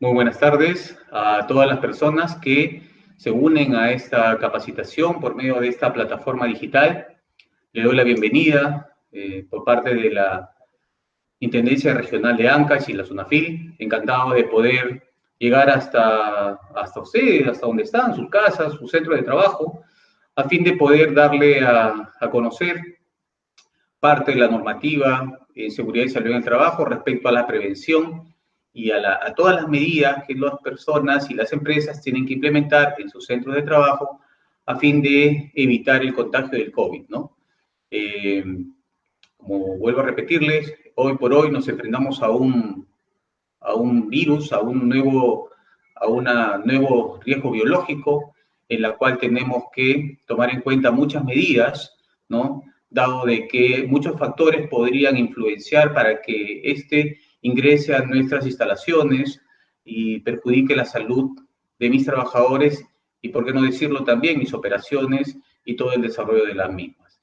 Muy buenas tardes a todas las personas que se unen a esta capacitación por medio de esta plataforma digital. Le doy la bienvenida por parte de la Intendencia Regional de Ancash y la SUNAFIL. Encantado de poder llegar hasta ustedes, hasta donde están, sus casas, su centro de trabajo, a fin de poder darle a conocer parte de la normativa en seguridad y salud en el trabajo respecto a la prevención y a todas las medidas que las personas y las empresas tienen que implementar en sus centros de trabajo a fin de evitar el contagio del COVID, ¿no? Eh, Como vuelvo a repetirles, hoy por hoy nos enfrentamos a un virus, a un nuevo riesgo biológico, en la cual tenemos que tomar en cuenta muchas medidas, ¿no? Dado de que muchos factores podrían influenciar para que este ingrese a nuestras instalaciones y perjudique la salud de mis trabajadores y, por qué no decirlo, también mis operaciones y todo el desarrollo de las mismas.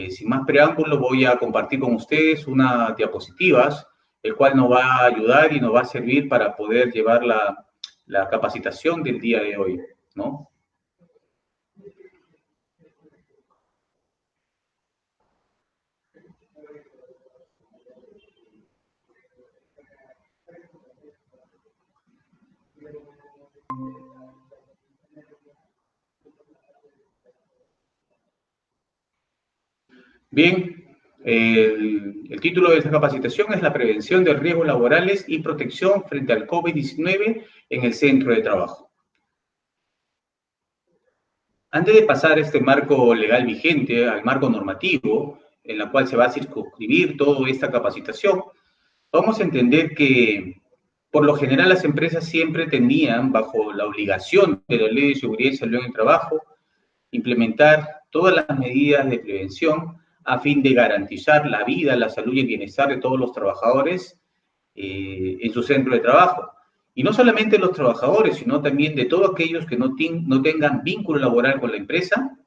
Sin más preámbulo, voy a compartir con ustedes unas diapositivas, el cual nos va a ayudar y nos va a servir para poder llevar la capacitación del día de hoy, ¿no? Bien, el título de esta capacitación es la prevención de riesgos laborales y protección frente al COVID-19 en el centro de trabajo. Antes de pasar este marco legal vigente al marco normativo, en la cual se va a circunscribir toda esta capacitación, vamos a entender que por lo general las empresas siempre tenían bajo la obligación de la Ley de Seguridad y Salud en el Trabajo implementar todas las medidas de prevención a fin de garantizar la vida, la salud y el bienestar de todos los trabajadores en su centro de trabajo. Y no solamente los trabajadores, sino también de todos aquellos que no tengan vínculo laboral con la empresa,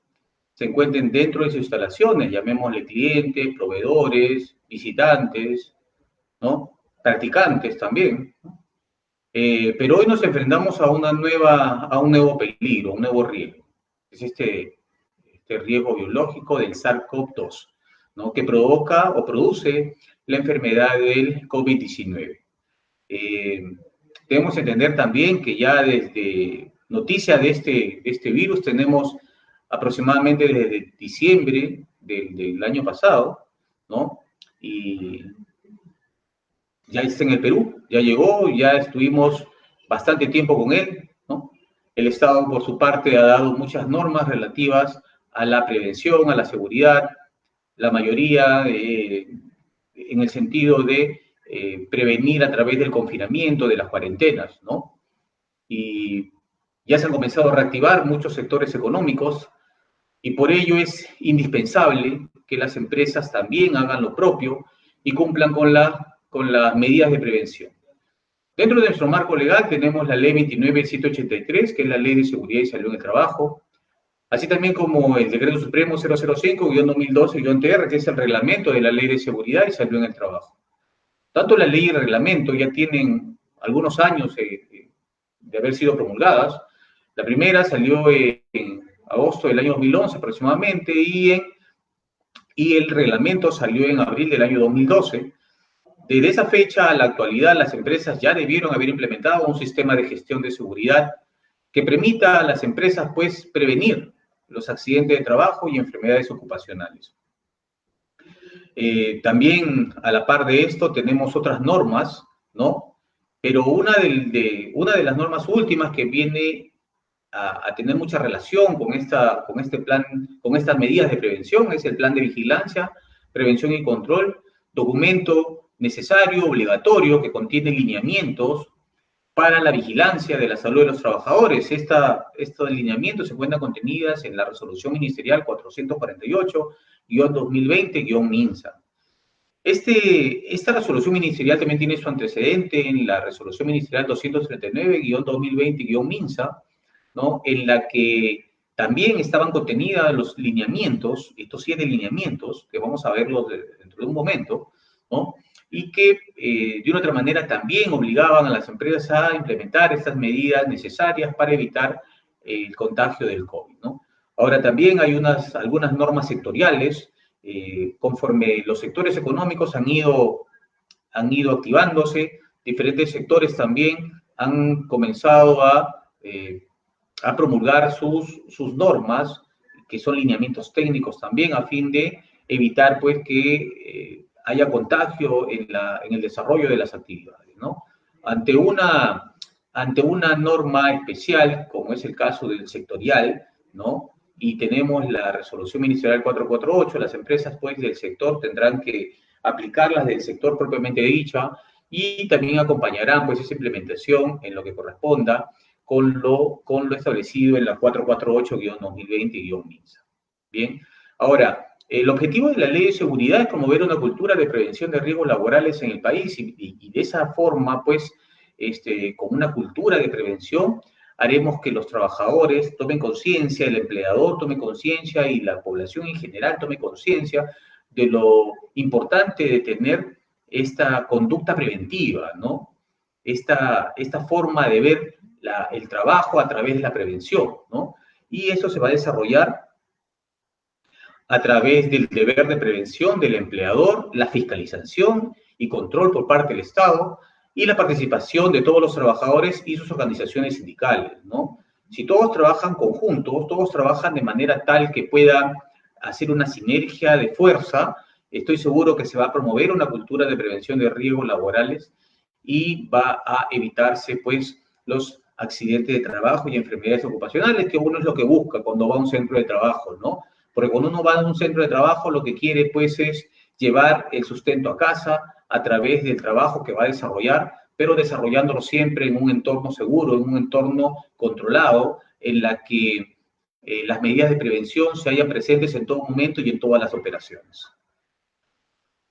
se encuentren dentro de sus instalaciones, llamémosle clientes, proveedores, visitantes, ¿no? Practicantes también, ¿no? Pero hoy nos enfrentamos a un nuevo peligro, un nuevo riesgo. Es este riesgo biológico del SARS-CoV-2, ¿no? Que provoca o produce la enfermedad del COVID-19. Debemos entender también que ya desde noticia de este virus tenemos aproximadamente desde diciembre del año pasado, ¿no? Y ya está en el Perú, ya llegó, ya estuvimos bastante tiempo con él, ¿no? El Estado, por su parte, ha dado muchas normas relativas a la prevención, a la seguridad, la mayoría en el sentido de prevenir a través del confinamiento, de las cuarentenas, ¿no? Y ya se han comenzado a reactivar muchos sectores económicos y por ello es indispensable que las empresas también hagan lo propio y cumplan con las medidas de prevención. Dentro de nuestro marco legal tenemos la Ley 29.183, que es la Ley de Seguridad y Salud en el Trabajo, así también como el Decreto Supremo 005-2012-TR, que es el reglamento de la Ley de Seguridad y Salud en el Trabajo. Tanto la ley y el reglamento ya tienen algunos años de haber sido promulgadas. La primera salió en agosto del año 2011 aproximadamente y el reglamento salió en abril del año 2012. Desde esa fecha a la actualidad, las empresas ya debieron haber implementado un sistema de gestión de seguridad que permita a las empresas, pues, prevenir los accidentes de trabajo y enfermedades ocupacionales. También, a la par de esto, tenemos otras normas, ¿no? Pero una de las normas últimas que viene a tener mucha relación con este plan, con estas medidas de prevención, es el Plan de Vigilancia, Prevención y Control, documento necesario, obligatorio, que contiene lineamientos para la vigilancia de la salud de los trabajadores. Estos lineamientos se encuentran contenidas en la Resolución Ministerial 448-2020-MINSA. Esta resolución ministerial también tiene su antecedente en la Resolución Ministerial 239-2020-MINSA, ¿no? En la que también estaban contenidos los lineamientos, estos 7 lineamientos, que vamos a verlos dentro de un momento, ¿no? y que de una otra manera también obligaban a las empresas a implementar estas medidas necesarias para evitar el contagio del COVID, ¿no? Ahora también hay algunas normas sectoriales, conforme los sectores económicos han ido activándose, diferentes sectores también han comenzado a promulgar sus normas, que son lineamientos técnicos también, a fin de evitar pues que haya contagio en el desarrollo de las actividades, ¿no? Ante una norma especial, como es el caso del sectorial, ¿no? Y tenemos la resolución ministerial 448, las empresas pues del sector tendrán que aplicarlas del sector propiamente dicha y también acompañarán pues esa implementación en lo que corresponda con lo establecido en la 448-2020-MINSA. Bien, ahora, el objetivo de la Ley de Seguridad es promover una cultura de prevención de riesgos laborales en el país y de esa forma, pues, con una cultura de prevención, haremos que los trabajadores tomen conciencia, el empleador tome conciencia y la población en general tome conciencia de lo importante de tener esta conducta preventiva, ¿no? Esta forma de ver el trabajo a través de la prevención, ¿no? Y eso se va a desarrollar a través del deber de prevención del empleador, la fiscalización y control por parte del Estado y la participación de todos los trabajadores y sus organizaciones sindicales, ¿no? Si todos trabajan conjuntos, todos trabajan de manera tal que puedan hacer una sinergia de fuerza, estoy seguro que se va a promover una cultura de prevención de riesgos laborales y va a evitarse, pues, los accidentes de trabajo y enfermedades ocupacionales, que uno es lo que busca cuando va a un centro de trabajo, ¿no? Porque cuando uno va a un centro de trabajo, lo que quiere, pues, es llevar el sustento a casa a través del trabajo que va a desarrollar, pero desarrollándolo siempre en un entorno seguro, en un entorno controlado, en la que las medidas de prevención se hayan presentes en todo momento y en todas las operaciones.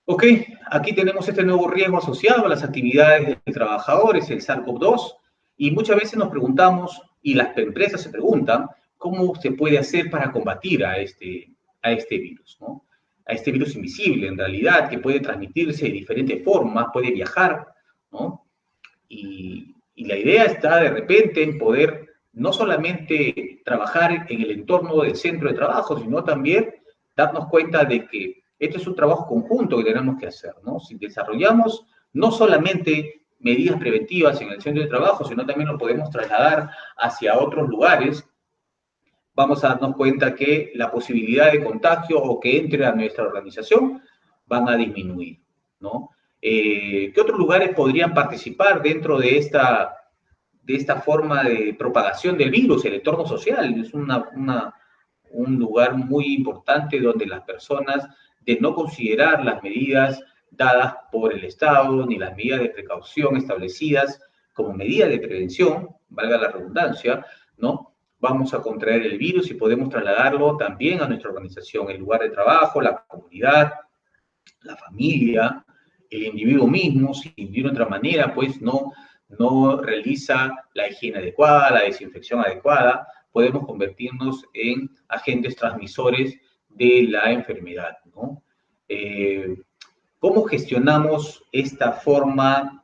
Ok, aquí tenemos este nuevo riesgo asociado a las actividades de trabajadores, el SARS-CoV-2, y muchas veces nos preguntamos, y las empresas se preguntan, ¿cómo se puede hacer para combatir a este virus, ¿no? A este virus invisible, en realidad, que puede transmitirse de diferentes formas, puede viajar, ¿no? Y la idea está de repente en poder no solamente trabajar en el entorno del centro de trabajo, sino también darnos cuenta de que este es un trabajo conjunto que tenemos que hacer, ¿no? Si desarrollamos no solamente medidas preventivas en el centro de trabajo, sino también lo podemos trasladar hacia otros lugares, vamos a darnos cuenta que la posibilidad de contagio o que entre a nuestra organización van a disminuir, ¿no? ¿Qué otros lugares podrían participar dentro de esta forma de propagación del virus? El entorno social es un lugar muy importante donde las personas, de no considerar las medidas dadas por el Estado ni las medidas de precaución establecidas como medida de prevención, valga la redundancia, ¿no? Vamos a contraer el virus y podemos trasladarlo también a nuestra organización, el lugar de trabajo, la comunidad, la familia, el individuo mismo, si de una otra manera, pues no realiza la higiene adecuada, la desinfección adecuada, podemos convertirnos en agentes transmisores de la enfermedad, ¿no? ¿Cómo gestionamos esta forma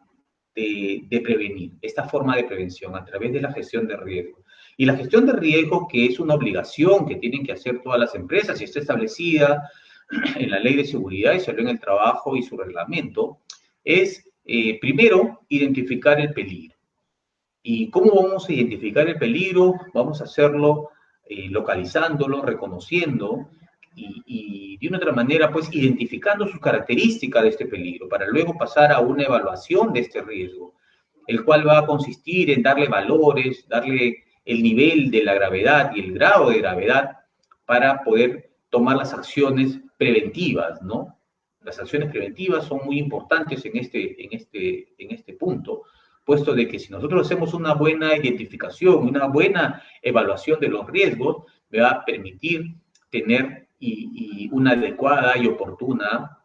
de prevenir, esta forma de prevención? A través de la gestión de riesgo. Y la gestión de riesgo, que es una obligación que tienen que hacer todas las empresas y está establecida en la Ley de Seguridad y Salud en el Trabajo y su reglamento, es primero identificar el peligro. ¿Y cómo vamos a identificar el peligro? Vamos a hacerlo localizándolo, reconociendo y de una otra manera, pues, identificando sus características de este peligro, para luego pasar a una evaluación de este riesgo, el cual va a consistir en darle valores, darle el nivel de la gravedad y el grado de gravedad para poder tomar las acciones preventivas, ¿no? Las acciones preventivas son muy importantes en este punto, puesto de que si nosotros hacemos una buena identificación, una buena evaluación de los riesgos, me va a permitir tener una adecuada y oportuna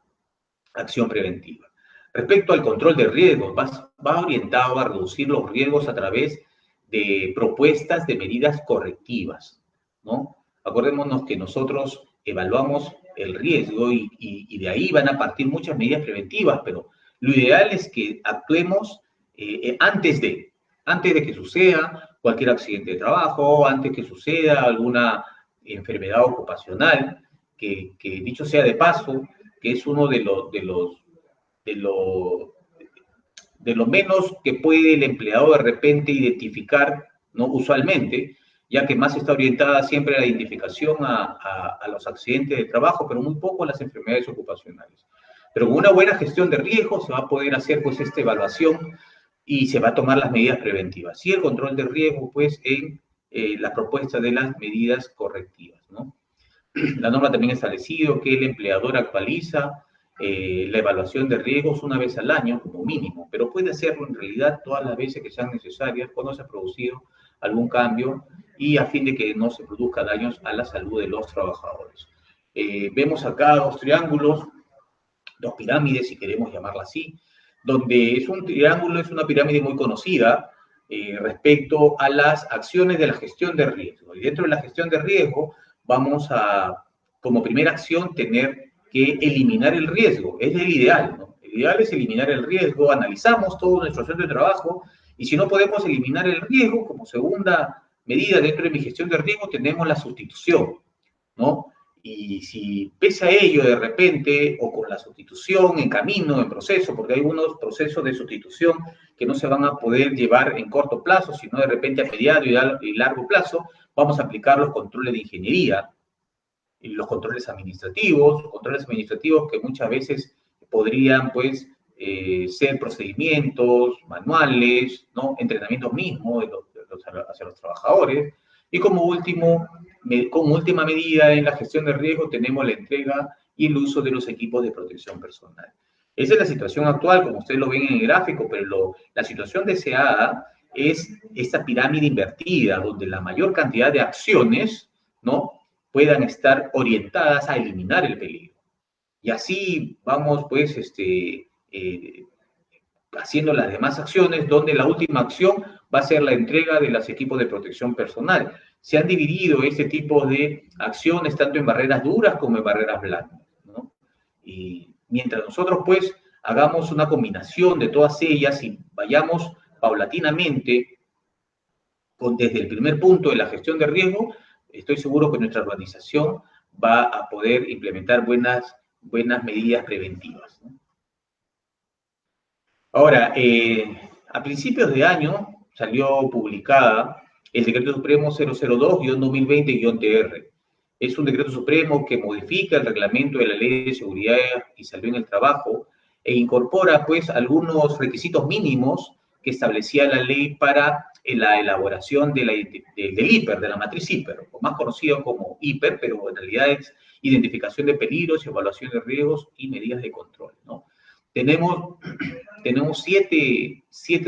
acción preventiva. Respecto al control de riesgos, va orientado a reducir los riesgos a través de propuestas de medidas correctivas, ¿no? Acordémonos que nosotros evaluamos el riesgo y de ahí van a partir muchas medidas preventivas, pero Lo ideal es que actuemos antes de que suceda cualquier accidente de trabajo, antes que suceda alguna enfermedad ocupacional, que dicho sea de paso, que es uno de lo menos que puede el empleado de repente identificar, ¿no? Usualmente, ya que más está orientada siempre a la identificación a los accidentes de trabajo, pero muy poco a las enfermedades ocupacionales. Pero con una buena gestión de riesgos se va a poder hacer pues esta evaluación y se va a tomar las medidas preventivas. Y el control de riesgo pues en la propuesta de las medidas correctivas, ¿no? La norma también ha establecido que el empleador actualiza la evaluación de riesgos una vez al año como mínimo, pero puede hacerlo en realidad todas las veces que sean necesarias cuando se ha producido algún cambio y a fin de que no se produzca daños a la salud de los trabajadores. Vemos acá dos triángulos, dos pirámides, si queremos llamarla así, donde es un triángulo, es una pirámide muy conocida respecto a las acciones de la gestión de riesgo. Y dentro de la gestión de riesgo vamos a, como primera acción, tener que eliminar el riesgo. Es el ideal, ¿no? El ideal es eliminar el riesgo, analizamos todo nuestro centro de trabajo y si no podemos eliminar el riesgo, como segunda medida dentro de mi gestión de riesgo, tenemos la sustitución, ¿no? Y si pese a ello de repente, o con la sustitución en camino, en proceso, porque hay unos procesos de sustitución que no se van a poder llevar en corto plazo, sino de repente a mediano y largo plazo, vamos a aplicar los controles de ingeniería, y los controles administrativos que muchas veces podrían, pues, ser procedimientos manuales, ¿no? Entrenamientos mismos hacia los trabajadores. Y como última medida en la gestión de riesgo tenemos la entrega y el uso de los equipos de protección personal. Esa es la situación actual, como ustedes lo ven en el gráfico, pero la situación deseada es esta pirámide invertida, donde la mayor cantidad de acciones, ¿no?, puedan estar orientadas a eliminar el peligro. Y así vamos, pues, haciendo las demás acciones, donde la última acción va a ser la entrega de los equipos de protección personal. Se han dividido este tipo de acciones tanto en barreras duras como en barreras blandas, ¿no? Y mientras nosotros, pues, hagamos una combinación de todas ellas y vayamos paulatinamente desde el primer punto de la gestión de riesgo, estoy seguro que nuestra organización va a poder implementar buenas medidas preventivas, ¿no? Ahora, a principios de año salió publicada el Decreto Supremo 002-2020-TR. Es un decreto supremo que modifica el reglamento de la Ley de Seguridad y Salud en el Trabajo e incorpora, pues, algunos requisitos mínimos que establecía la ley para la elaboración del IPER, de la matriz IPER, o más conocido como IPER, pero en realidad es identificación de peligros, evaluación de riesgos y medidas de control, ¿no? Tenemos 7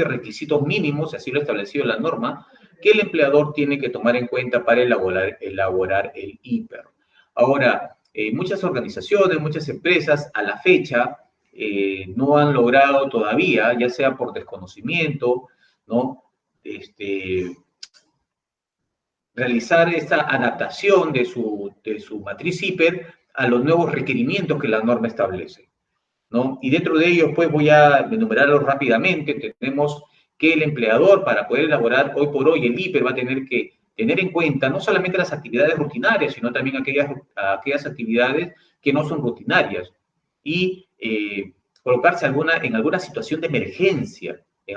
requisitos mínimos, así lo ha establecido la norma, que el empleador tiene que tomar en cuenta para elaborar el IPER. Ahora, muchas organizaciones, muchas empresas, a la fecha, no han logrado todavía, ya sea por desconocimiento, ¿no?, realizar esta adaptación de su matriz IPER a los nuevos requerimientos que la norma establece, ¿no? Y dentro de ellos, pues, voy a enumerarlos rápidamente. Tenemos que el empleador, para poder elaborar hoy por hoy el IPER, va a tener que tener en cuenta no solamente las actividades rutinarias, sino también aquellas actividades que no son rutinarias, y colocarse en alguna situación de emergencia, en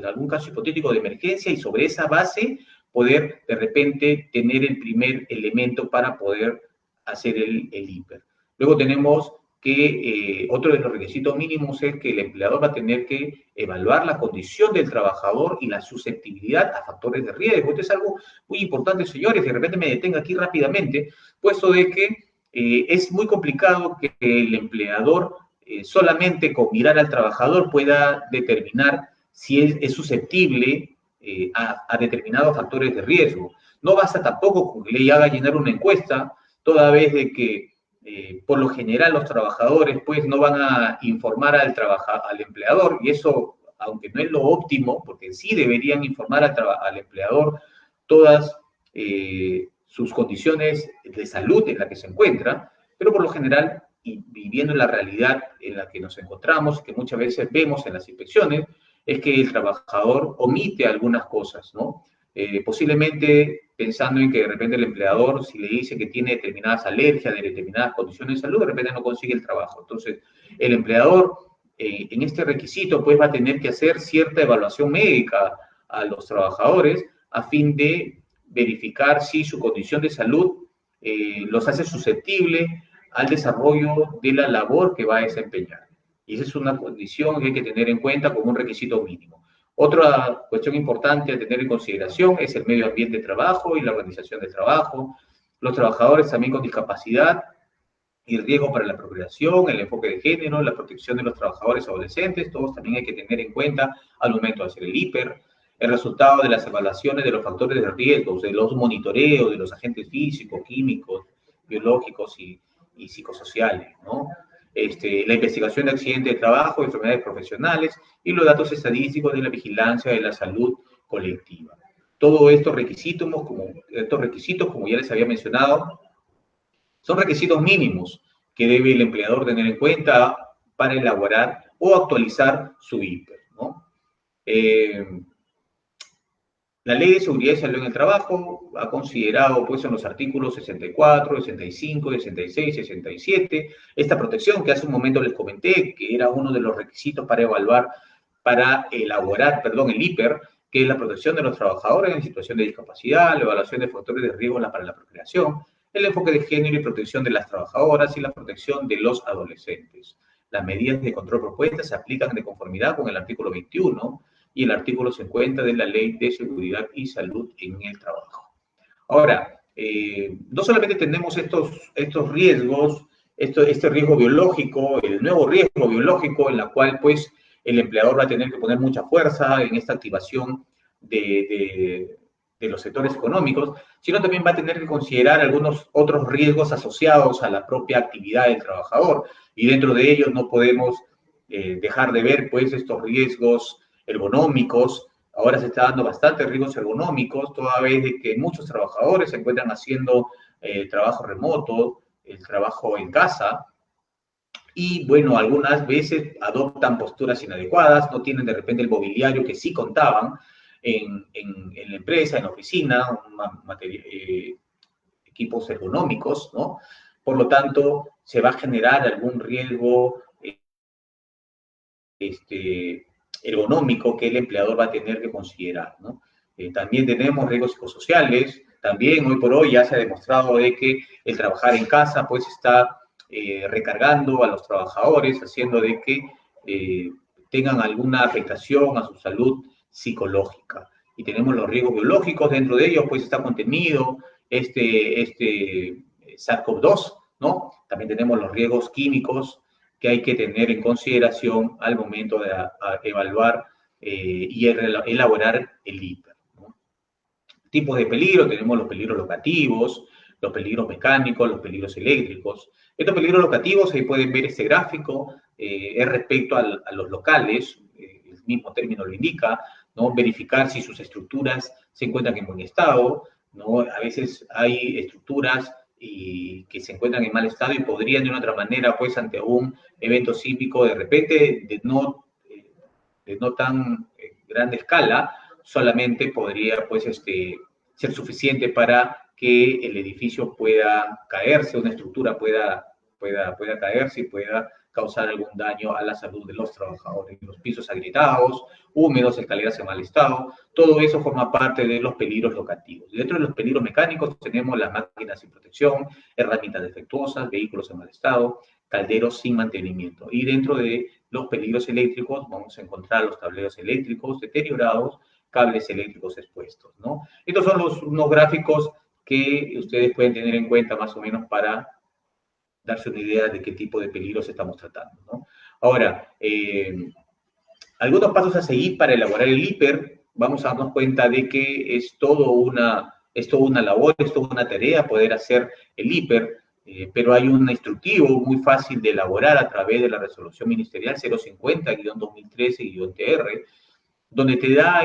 algún caso hipotético de emergencia, y sobre esa base poder de repente tener el primer elemento para poder hacer el IPER. Luego tenemos que otro de los requisitos mínimos es que el empleador va a tener que evaluar la condición del trabajador y la susceptibilidad a factores de riesgo. Esto es algo muy importante, señores, de repente me detengo aquí rápidamente, puesto de que es muy complicado que el empleador solamente con mirar al trabajador pueda determinar si es susceptible a determinados factores de riesgo. No basta tampoco con que le haga llenar una encuesta, toda vez de que por lo general los trabajadores pues no van a informar al empleador, y eso, aunque no es lo óptimo, porque sí deberían informar al empleador todas sus condiciones de salud en las que se encuentra, pero por lo general y viviendo la realidad en la que nos encontramos, que muchas veces vemos en las inspecciones, es que el trabajador omite algunas cosas, ¿no? Posiblemente pensando en que de repente el empleador, si le dice que tiene determinadas alergias, de determinadas condiciones de salud, de repente no consigue el trabajo. Entonces, el empleador en este requisito pues va a tener que hacer cierta evaluación médica a los trabajadores a fin de verificar si su condición de salud los hace susceptibles al desarrollo de la labor que va a desempeñar. Y esa es una condición que hay que tener en cuenta como un requisito mínimo. Otra cuestión importante a tener en consideración es el medio ambiente de trabajo y la organización del trabajo. Los trabajadores también con discapacidad y riesgo para la procreación, el enfoque de género, la protección de los trabajadores adolescentes, todos también hay que tener en cuenta al momento de hacer el hiper, el resultado de las evaluaciones de los factores de riesgo, de los monitoreos, de los agentes físicos, químicos, biológicos y psicosociales, ¿no? La investigación de accidentes de trabajo, enfermedades profesionales y los datos estadísticos de la vigilancia de la salud colectiva. Todos estos requisitos, como ya les había mencionado, son requisitos mínimos que debe el empleador tener en cuenta para elaborar o actualizar su IPER, ¿no? La Ley de Seguridad y Salud en el Trabajo ha considerado, pues, en los artículos 64, 65, 66, 67, esta protección que hace un momento les comenté, que era uno de los requisitos para elaborar, el IPER, que es la protección de los trabajadores en situación de discapacidad, la evaluación de factores de riesgo para la procreación, el enfoque de género y protección de las trabajadoras y la protección de los adolescentes. Las medidas de control propuestas se aplican de conformidad con el artículo 21 y el artículo 50 de la Ley de Seguridad y Salud en el Trabajo. Ahora, no solamente tenemos estos riesgos, este riesgo biológico, el nuevo riesgo biológico en la cual pues el empleador va a tener que poner mucha fuerza en esta activación de los sectores económicos, sino también va a tener que considerar algunos otros riesgos asociados a la propia actividad del trabajador, y dentro de ellos no podemos dejar de ver pues estos riesgos ergonómicos. Ahora se está dando bastantes riesgos ergonómicos, toda vez de que muchos trabajadores se encuentran haciendo trabajo remoto, el trabajo en casa, y bueno, algunas veces adoptan posturas inadecuadas, no tienen de repente el mobiliario que sí contaban en la empresa, en la oficina, equipos ergonómicos, ¿no? Por lo tanto, se va a generar algún riesgo ergonómico que el empleador va a tener que considerar, ¿no? También tenemos riesgos psicosociales, también hoy por hoy ya se ha demostrado de que el trabajar en casa pues está recargando a los trabajadores, haciendo de que tengan alguna afectación a su salud psicológica. Y tenemos los riesgos biológicos, dentro de ellos pues está contenido SARS-CoV-2, ¿no? También tenemos los riesgos químicos que hay que tener en consideración al momento de evaluar y elaborar el IPER, ¿no? Tipos de peligro, tenemos los peligros locativos, los peligros mecánicos, los peligros eléctricos. Estos peligros locativos, ahí pueden ver este gráfico, es respecto a los locales, el mismo término lo indica, ¿no? Verificar si sus estructuras se encuentran en buen estado, ¿no? A veces hay estructuras y que se encuentran en mal estado y podrían de una otra manera, pues ante un evento sísmico, de repente de no tan grande escala, solamente podría pues ser suficiente para que el edificio pueda caerse, una estructura pueda caerse y pueda causar algún daño a la salud de los trabajadores. Los pisos agrietados, húmedos, escaleras en mal estado, todo eso forma parte de los peligros locativos. Dentro de los peligros mecánicos tenemos las máquinas sin protección, herramientas defectuosas, vehículos en mal estado, calderos sin mantenimiento. Y dentro de los peligros eléctricos vamos a encontrar los tableros eléctricos deteriorados, cables eléctricos expuestos, ¿no? Estos son unos gráficos que ustedes pueden tener en cuenta más o menos para darse una idea de qué tipo de peligros estamos tratando, ¿no? Ahora, algunos pasos a seguir para elaborar el IPER, vamos a darnos cuenta de que es toda una labor, es toda una tarea poder hacer el IPER, pero hay un instructivo muy fácil de elaborar a través de la resolución ministerial 050-2013-TR, donde te da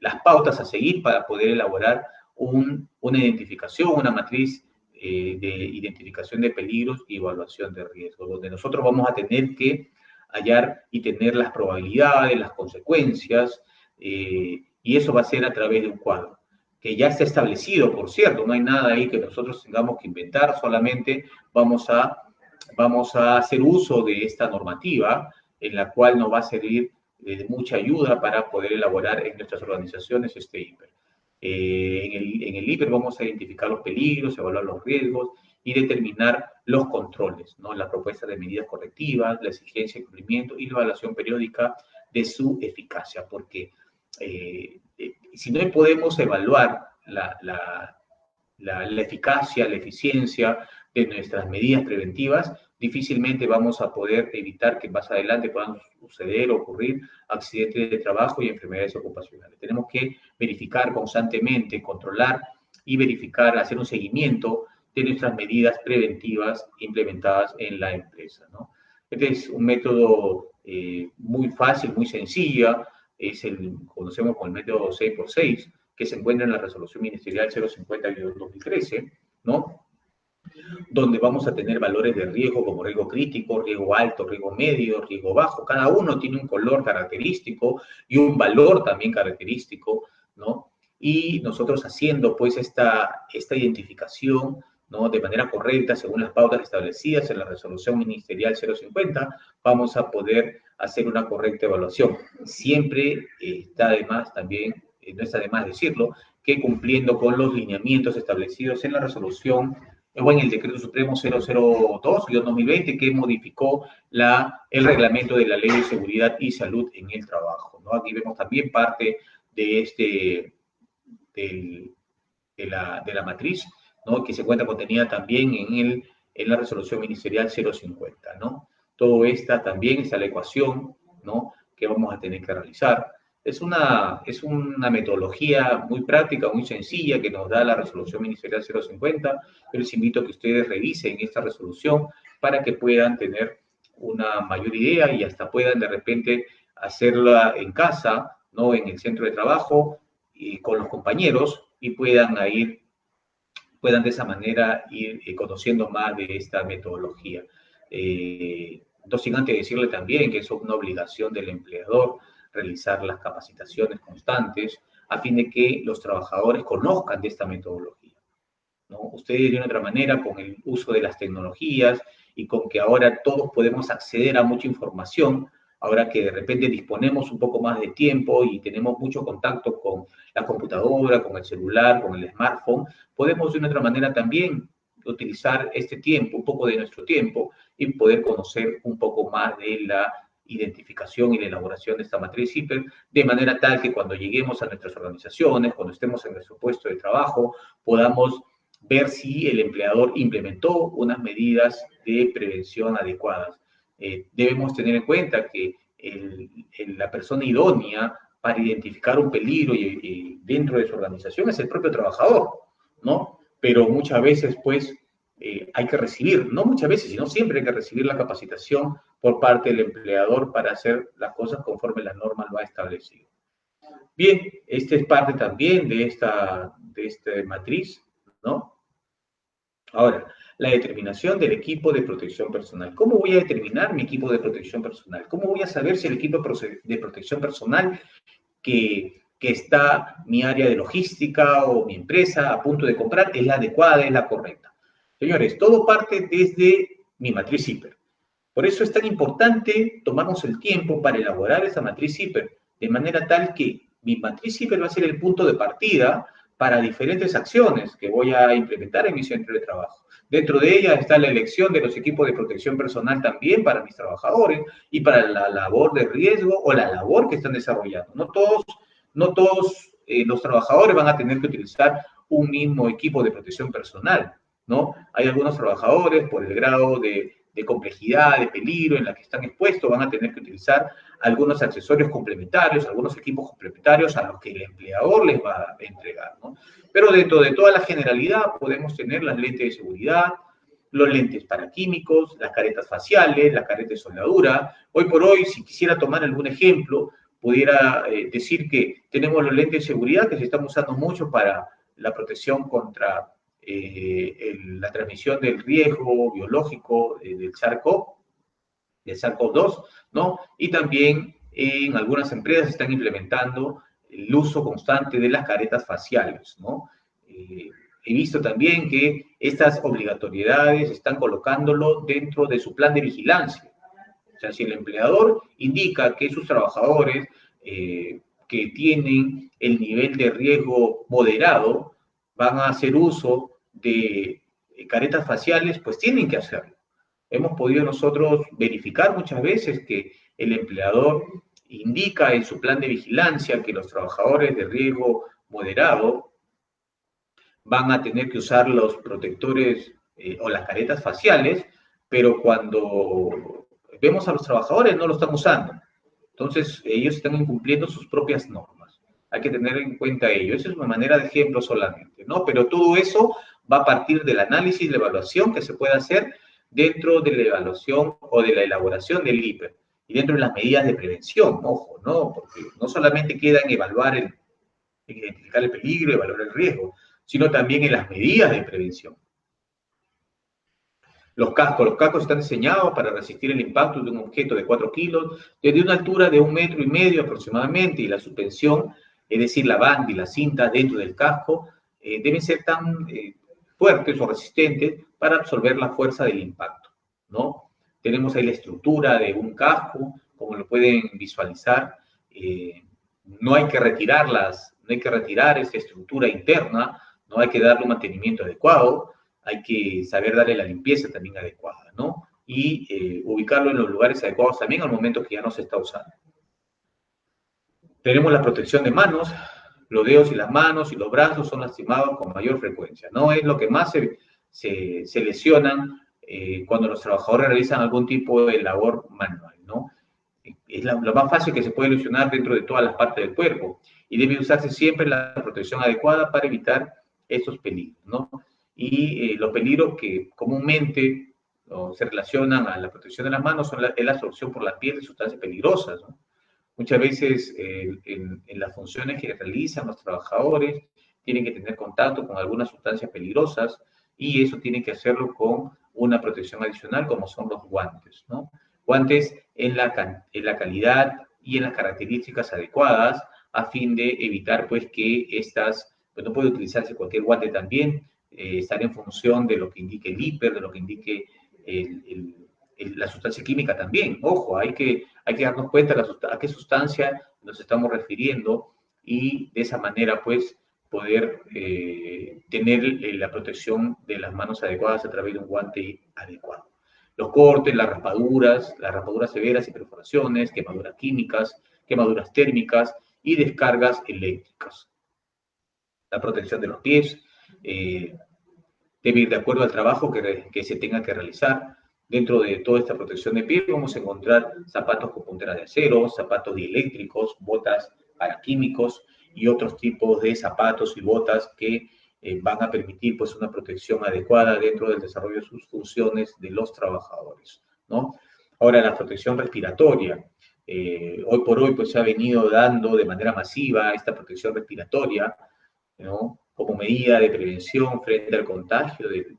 las pautas a seguir para poder elaborar una identificación, una matriz de identificación de peligros y evaluación de riesgos, donde nosotros vamos a tener que hallar y tener las probabilidades, las consecuencias, y eso va a ser a través de un cuadro, que ya está establecido, por cierto, no hay nada ahí que nosotros tengamos que inventar, solamente vamos a hacer uso de esta normativa, en la cual nos va a servir de mucha ayuda para poder elaborar en nuestras organizaciones este IPER. En el IPER vamos a identificar los peligros, evaluar los riesgos y determinar los controles, ¿no? La propuesta de medidas correctivas, la exigencia de cumplimiento y la evaluación periódica de su eficacia, porque si no podemos evaluar la eficacia, la eficiencia de nuestras medidas preventivas, difícilmente vamos a poder evitar que más adelante puedan suceder o ocurrir accidentes de trabajo y enfermedades ocupacionales. Tenemos que verificar constantemente, controlar y verificar, hacer un seguimiento de nuestras medidas preventivas implementadas en la empresa, ¿no? Este es un método muy fácil, muy sencillo, conocemos como el método 6x6, que se encuentra en la resolución ministerial 050-2013, ¿no? Donde vamos a tener valores de riesgo como riesgo crítico, riesgo alto, riesgo medio, riesgo bajo. Cada uno tiene un color característico y un valor también característico, ¿no? Y nosotros haciendo pues esta identificación, ¿no? De manera correcta, según las pautas establecidas en la resolución ministerial 050, vamos a poder hacer una correcta evaluación. Siempre está además también, no está de más decirlo, que cumpliendo con los lineamientos establecidos en la resolución o en el decreto supremo 002-2020 que modificó el reglamento de la Ley de Seguridad y Salud en el Trabajo, ¿no? Aquí vemos también parte de, de la matriz, ¿no? Que se encuentra contenida también en la resolución ministerial 050, ¿no? Todo esta también está la ecuación, ¿no? Que vamos a tener que realizar. Es una metodología muy práctica, muy sencilla que nos da la resolución ministerial 050. Yo les invito a que ustedes revisen esta resolución para que puedan tener una mayor idea y hasta puedan de repente hacerla en casa, ¿no? En el centro de trabajo y con los compañeros y puedan de esa manera ir conociendo más de esta metodología. Entonces, sin antes decirle también que es una obligación del empleador realizar las capacitaciones constantes a fin de que los trabajadores conozcan de esta metodología, ¿no? Ustedes de una otra manera, con el uso de las tecnologías y con que ahora todos podemos acceder a mucha información, ahora que de repente disponemos un poco más de tiempo y tenemos mucho contacto con la computadora, con el celular, con el smartphone, podemos de una otra manera también utilizar este tiempo, un poco de nuestro tiempo, y poder conocer un poco más de la identificación y la elaboración de esta matriz IPER, de manera tal que cuando lleguemos a nuestras organizaciones, cuando estemos en nuestro puesto de trabajo, podamos ver si el empleador implementó unas medidas de prevención adecuadas. Debemos tener en cuenta que la persona idónea para identificar un peligro dentro de su organización es el propio trabajador, ¿no? Pero muchas veces, pues, hay que recibir, no muchas veces, sino siempre hay que recibir la capacitación por parte del empleador para hacer las cosas conforme la norma lo ha establecido. Bien, esta es parte también de esta matriz, ¿no? Ahora, la determinación del equipo de protección personal. ¿Cómo voy a determinar mi equipo de protección personal? ¿Cómo voy a saber si el equipo de protección personal que está mi área de logística o mi empresa a punto de comprar es la adecuada, es la correcta? Señores, todo parte desde mi matriz IPER. Por eso es tan importante tomarnos el tiempo para elaborar esa matriz IPER, de manera tal que mi matriz IPER va a ser el punto de partida para diferentes acciones que voy a implementar en mi centro de trabajo. Dentro de ella está la elección de los equipos de protección personal también para mis trabajadores y para la labor de riesgo o la labor que están desarrollando. No todos los trabajadores van a tener que utilizar un mismo equipo de protección personal, ¿no? Hay algunos trabajadores, por el grado de complejidad, de peligro en la que están expuestos, van a tener que utilizar algunos accesorios complementarios, algunos equipos complementarios a los que el empleador les va a entregar, ¿no? Pero dentro de toda la generalidad podemos tener las lentes de seguridad, los lentes paraquímicos, las caretas faciales, las caretas de soldadura. Hoy por hoy, si quisiera tomar algún ejemplo, pudiera decir que tenemos los lentes de seguridad que se están usando mucho para la protección contra la transmisión del riesgo biológico del SARS-CoV-2, ¿no? Y también en algunas empresas están implementando el uso constante de las caretas faciales, ¿no? He visto también que estas obligatoriedades están colocándolo dentro de su plan de vigilancia. O sea, si el empleador indica que sus trabajadores que tienen el nivel de riesgo moderado van a hacer uso de caretas faciales, pues tienen que hacerlo. Hemos podido nosotros verificar muchas veces que el empleador indica en su plan de vigilancia que los trabajadores de riesgo moderado van a tener que usar los protectores o las caretas faciales, pero cuando vemos a los trabajadores no lo están usando. Entonces, ellos están incumpliendo sus propias normas. Hay que tener en cuenta ello. Esa es una manera de ejemplo solamente, ¿no? Pero todo eso va a partir del análisis, la evaluación que se puede hacer dentro de la evaluación o de la elaboración del IPER y dentro de las medidas de prevención, ojo, ¿no? Porque no solamente queda en evaluar, en identificar el peligro, evaluar el riesgo, sino también en las medidas de prevención. Los cascos están diseñados para resistir el impacto de un objeto de 4 kilos desde una altura de 1,5 metros aproximadamente, y la suspensión, es decir, la banda y la cinta dentro del casco, deben ser tan fuertes o resistentes para absorber la fuerza del impacto, ¿no? Tenemos ahí la estructura de un casco, como lo pueden visualizar. No hay que retirarlas, no hay que retirar esa estructura interna, no hay que darle un mantenimiento adecuado, hay que saber darle la limpieza también adecuada, ¿no? Y ubicarlo en los lugares adecuados también al momento que ya no se está usando. Tenemos la protección de manos. Los dedos y las manos y los brazos son lastimados con mayor frecuencia, ¿no? Es lo que más se lesionan cuando los trabajadores realizan algún tipo de labor manual, ¿no? Es lo más fácil que se puede lesionar dentro de todas las partes del cuerpo, y debe usarse siempre la protección adecuada para evitar estos peligros, ¿no? Y los peligros que comúnmente se relacionan a la protección de las manos es la absorción por la piel de sustancias peligrosas, ¿no? Muchas veces en las funciones que realizan los trabajadores tienen que tener contacto con algunas sustancias peligrosas, y eso tiene que hacerlo con una protección adicional como son los guantes, ¿no? Guantes en la calidad y en las características adecuadas a fin de evitar pues que estas, pues no puede utilizarse cualquier guante también, estar en función de lo que indique el IPER, de lo que indique la sustancia química también. Ojo, hay que darnos cuenta a qué sustancia nos estamos refiriendo, y de esa manera, pues, poder tener la protección de las manos adecuadas a través de un guante adecuado. Los cortes, las rapaduras severas y perforaciones, quemaduras químicas, quemaduras térmicas y descargas eléctricas. La protección de los pies debe ir de acuerdo al trabajo que se tenga que realizar. Dentro de toda esta protección de pie vamos a encontrar zapatos con puntera de acero, zapatos dieléctricos, botas paraquímicos y otros tipos de zapatos y botas que van a permitir pues una protección adecuada dentro del desarrollo de sus funciones de los trabajadores, ¿no? Ahora, la protección respiratoria. Hoy por hoy pues se ha venido dando de manera masiva esta protección respiratoria, ¿no? Como medida de prevención frente al contagio del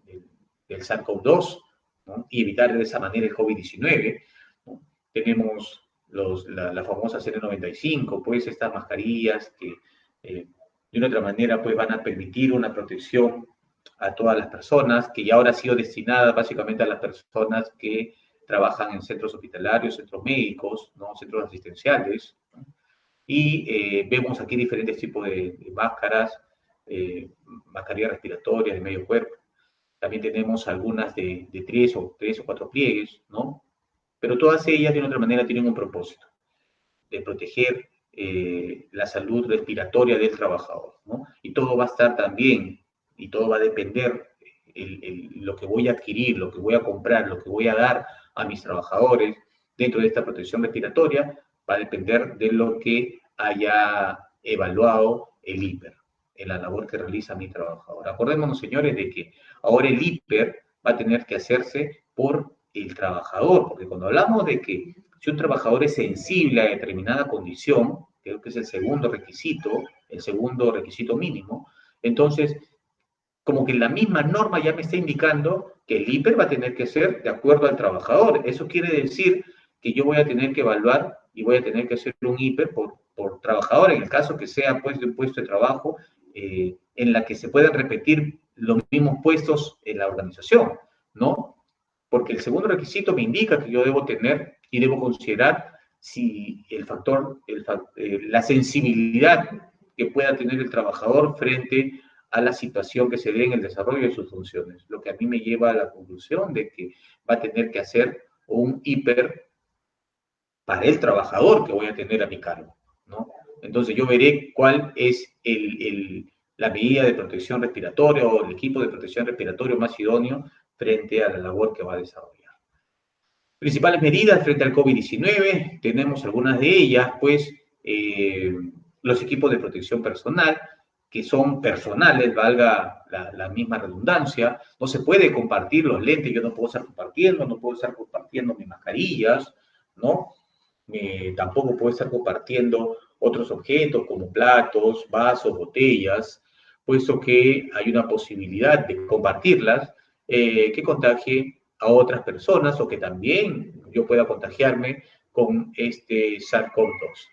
SARS-CoV-2, ¿no? Y evitar de esa manera el COVID-19, ¿no? Tenemos la famosa N95, pues estas mascarillas que de una otra manera pues van a permitir una protección a todas las personas, que ya ahora ha sido destinada básicamente a las personas que trabajan en centros hospitalarios, centros médicos, ¿no? Centros asistenciales, ¿no? Y vemos aquí diferentes tipos de máscaras, mascarillas respiratorias de medio cuerpo. También tenemos algunas de 3 o 4 pliegues, ¿no? Pero todas ellas, de una otra manera, tienen un propósito de proteger la salud respiratoria del trabajador, ¿no? Y todo va a estar también, y todo va a depender, lo que voy a adquirir, lo que voy a comprar, lo que voy a dar a mis trabajadores dentro de esta protección respiratoria, va a depender de lo que haya evaluado el IPER en la labor que realiza mi trabajador. Acordémonos, señores, de que ahora el IPER va a tener que hacerse por el trabajador, porque cuando hablamos de que si un trabajador es sensible a determinada condición, creo que es el segundo requisito mínimo, entonces como que la misma norma ya me está indicando que el hiper va a tener que ser de acuerdo al trabajador. Eso quiere decir que yo voy a tener que evaluar y voy a tener que hacer un hiper por trabajador, en el caso que sea pues de un puesto de trabajo en la que se puedan repetir los mismos puestos en la organización, ¿no? Porque el segundo requisito me indica que yo debo tener y debo considerar si la sensibilidad que pueda tener el trabajador frente a la situación que se dé en el desarrollo de sus funciones, lo que a mí me lleva a la conclusión de que va a tener que hacer un hiper para el trabajador que voy a tener a mi cargo, ¿no? Entonces yo veré cuál es la medida de protección respiratoria o el equipo de protección respiratoria más idóneo frente a la labor que va a desarrollar. Principales medidas frente al COVID-19, tenemos algunas de ellas, pues los equipos de protección personal, que son personales, valga la misma redundancia, no se puede compartir los lentes, yo no puedo estar compartiendo mis mascarillas, ¿no? Tampoco puedo estar compartiendo otros objetos como platos, vasos, botellas, puesto que hay una posibilidad de compartirlas que contagie a otras personas o que también yo pueda contagiarme con este SARS-CoV-2.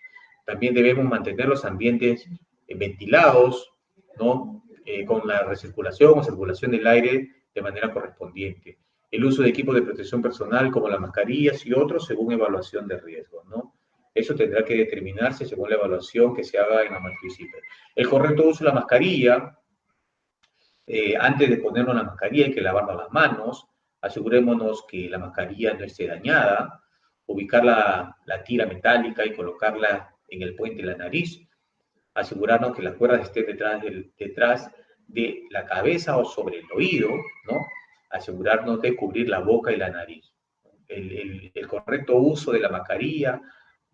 También debemos mantener los ambientes ventilados, ¿no? Con la recirculación o circulación del aire de manera correspondiente. El uso de equipos de protección personal como las mascarillas y otros según evaluación de riesgo, ¿no? Eso tendrá que determinarse según la evaluación que se haga en la matriz IPER. El correcto uso de la mascarilla, antes de ponernos la mascarilla hay que lavarnos las manos, asegurémonos que la mascarilla no esté dañada, ubicar la tira metálica y colocarla en el puente de la nariz, asegurarnos que las cuerdas estén detrás de la cabeza o sobre el oído, ¿no? Asegurarnos de cubrir la boca y la nariz. El correcto uso de la mascarilla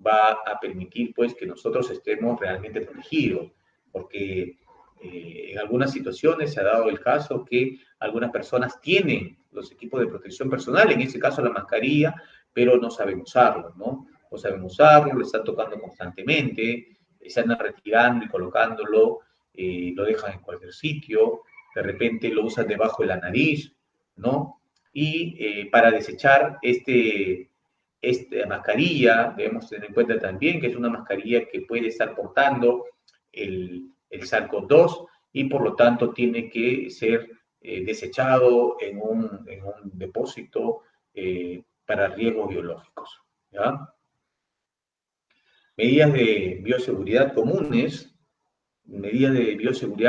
va a permitir, pues, que nosotros estemos realmente protegidos, porque en algunas situaciones se ha dado el caso que algunas personas tienen los equipos de protección personal, en este caso la mascarilla, pero no saben usarlo, ¿no? No saben usarlo, lo están tocando constantemente, se andan retirando y colocándolo, lo dejan en cualquier sitio, de repente lo usan debajo de la nariz, ¿no? Y para desechar esta mascarilla, debemos tener en cuenta también que es una mascarilla que puede estar portando el SARS-CoV-2 y por lo tanto tiene que ser desechado en un depósito para riesgos biológicos, ¿ya? Medidas de bioseguridad comunes, frente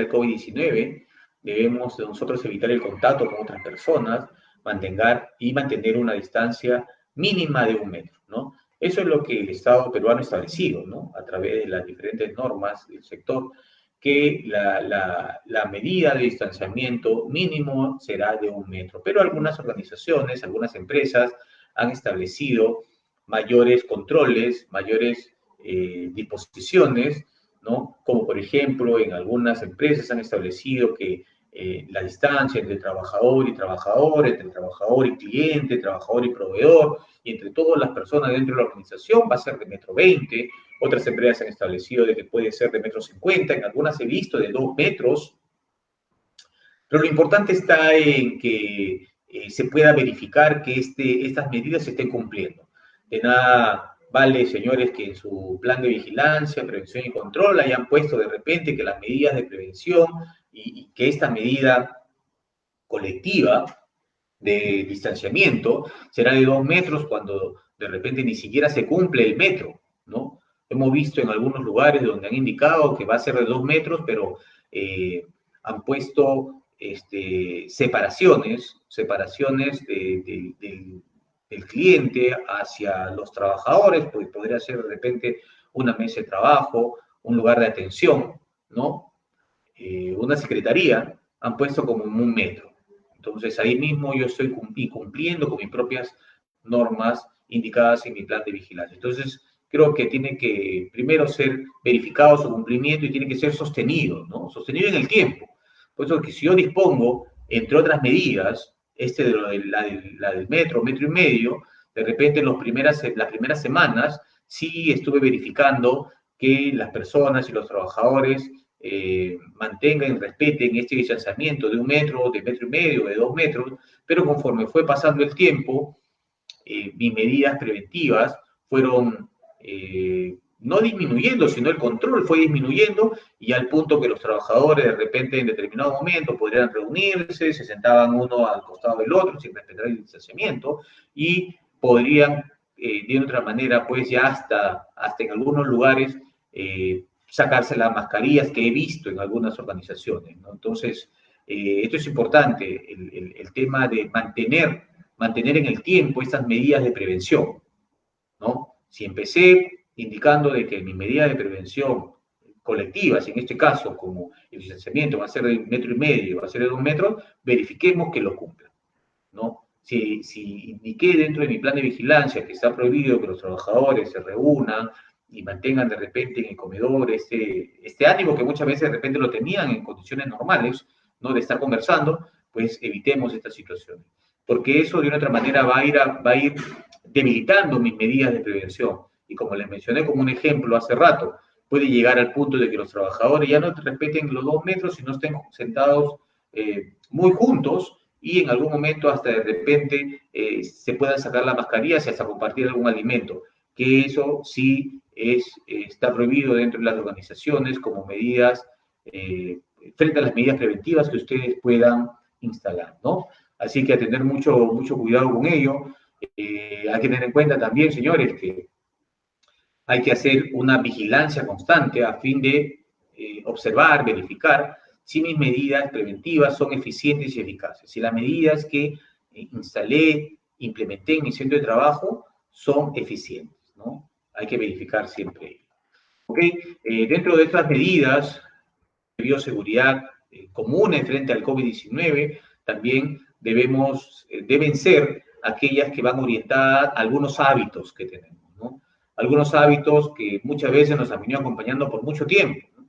al COVID-19, debemos nosotros evitar el contacto con otras personas, mantener una distancia mínima de 1 metro, ¿no? Eso es lo que el Estado peruano ha establecido, ¿no? A través de las diferentes normas del sector, que la medida de distanciamiento mínimo será de 1 metro. Pero algunas organizaciones, algunas empresas han establecido mayores controles, mayores disposiciones, ¿no? Como por ejemplo, en algunas empresas han establecido que la distancia entre trabajador y trabajador, entre trabajador y cliente, trabajador y proveedor, y entre todas las personas dentro de la organización va a ser de 1,20 m. Otras empresas han establecido de que puede ser de 1,50 m, en algunas he visto de 2 metros. Pero lo importante está en que se pueda verificar que estas medidas se estén cumpliendo. De nada vale, señores, que en su plan de vigilancia, prevención y control hayan puesto de repente que las medidas de prevención y que esta medida colectiva de distanciamiento será de 2 metros cuando de repente ni siquiera se cumple el metro, ¿no? Hemos visto en algunos lugares donde han indicado que va a ser de 2 metros, pero han puesto separaciones del cliente hacia los trabajadores, pues podría ser de repente una mesa de trabajo, un lugar de atención, ¿no? Una secretaría, han puesto como 1 metro. Entonces ahí mismo yo estoy cumpliendo con mis propias normas indicadas en mi plan de vigilancia. Entonces creo que tiene que primero ser verificado su cumplimiento y tiene que ser sostenido, ¿no? Sostenido en el tiempo. Por eso que si yo dispongo, entre otras medidas, la del metro, metro y medio, de repente en las primeras semanas sí estuve verificando que las personas y los trabajadores mantengan y respeten este distanciamiento de 1 metro, de 1,5 metros, de 2 metros, pero conforme fue pasando el tiempo, mis medidas preventivas fueron no disminuyendo, sino el control fue disminuyendo, y al punto que los trabajadores de repente en determinado momento podrían reunirse, se sentaban uno al costado del otro sin respetar el distanciamiento, y podrían de otra manera, pues ya hasta en algunos lugares, sacarse las mascarillas que he visto en algunas organizaciones, ¿no? Entonces, esto es importante, el tema de mantener en el tiempo estas medidas de prevención, ¿no? Si empecé indicando de que mis medidas de prevención colectivas, en este caso, como el distanciamiento va a ser de 1,5 metros, va a ser de 2 metros, verifiquemos que lo cumplan, ¿no? Si indiqué dentro de mi plan de vigilancia que está prohibido que los trabajadores se reúnan y mantengan de repente en el comedor este ánimo que muchas veces de repente lo tenían en condiciones normales, ¿no? De estar conversando, pues evitemos estas situaciones. Porque eso de una otra manera va a ir debilitando mis medidas de prevención. Y como les mencioné como un ejemplo hace rato, puede llegar al punto de que los trabajadores ya no respeten los 2 metros y no estén sentados muy juntos, y en algún momento hasta de repente se puedan sacar la mascarilla y hasta compartir algún alimento, que eso sí está prohibido dentro de las organizaciones como medidas frente a las medidas preventivas que ustedes puedan instalar, ¿no? Así que a tener mucho cuidado con ello. Hay que tener en cuenta también, señores, que hay que hacer una vigilancia constante a fin de observar, verificar si mis medidas preventivas son eficientes y eficaces, si las medidas que instalé, implementé en mi centro de trabajo son eficientes, ¿no? Hay que verificar siempre. ¿Ok? Dentro de estas medidas de bioseguridad comunes frente al COVID-19, también deben ser aquellas que van orientadas a algunos hábitos que tenemos, ¿no? Algunos hábitos que muchas veces nos han venido acompañando por mucho tiempo, ¿no?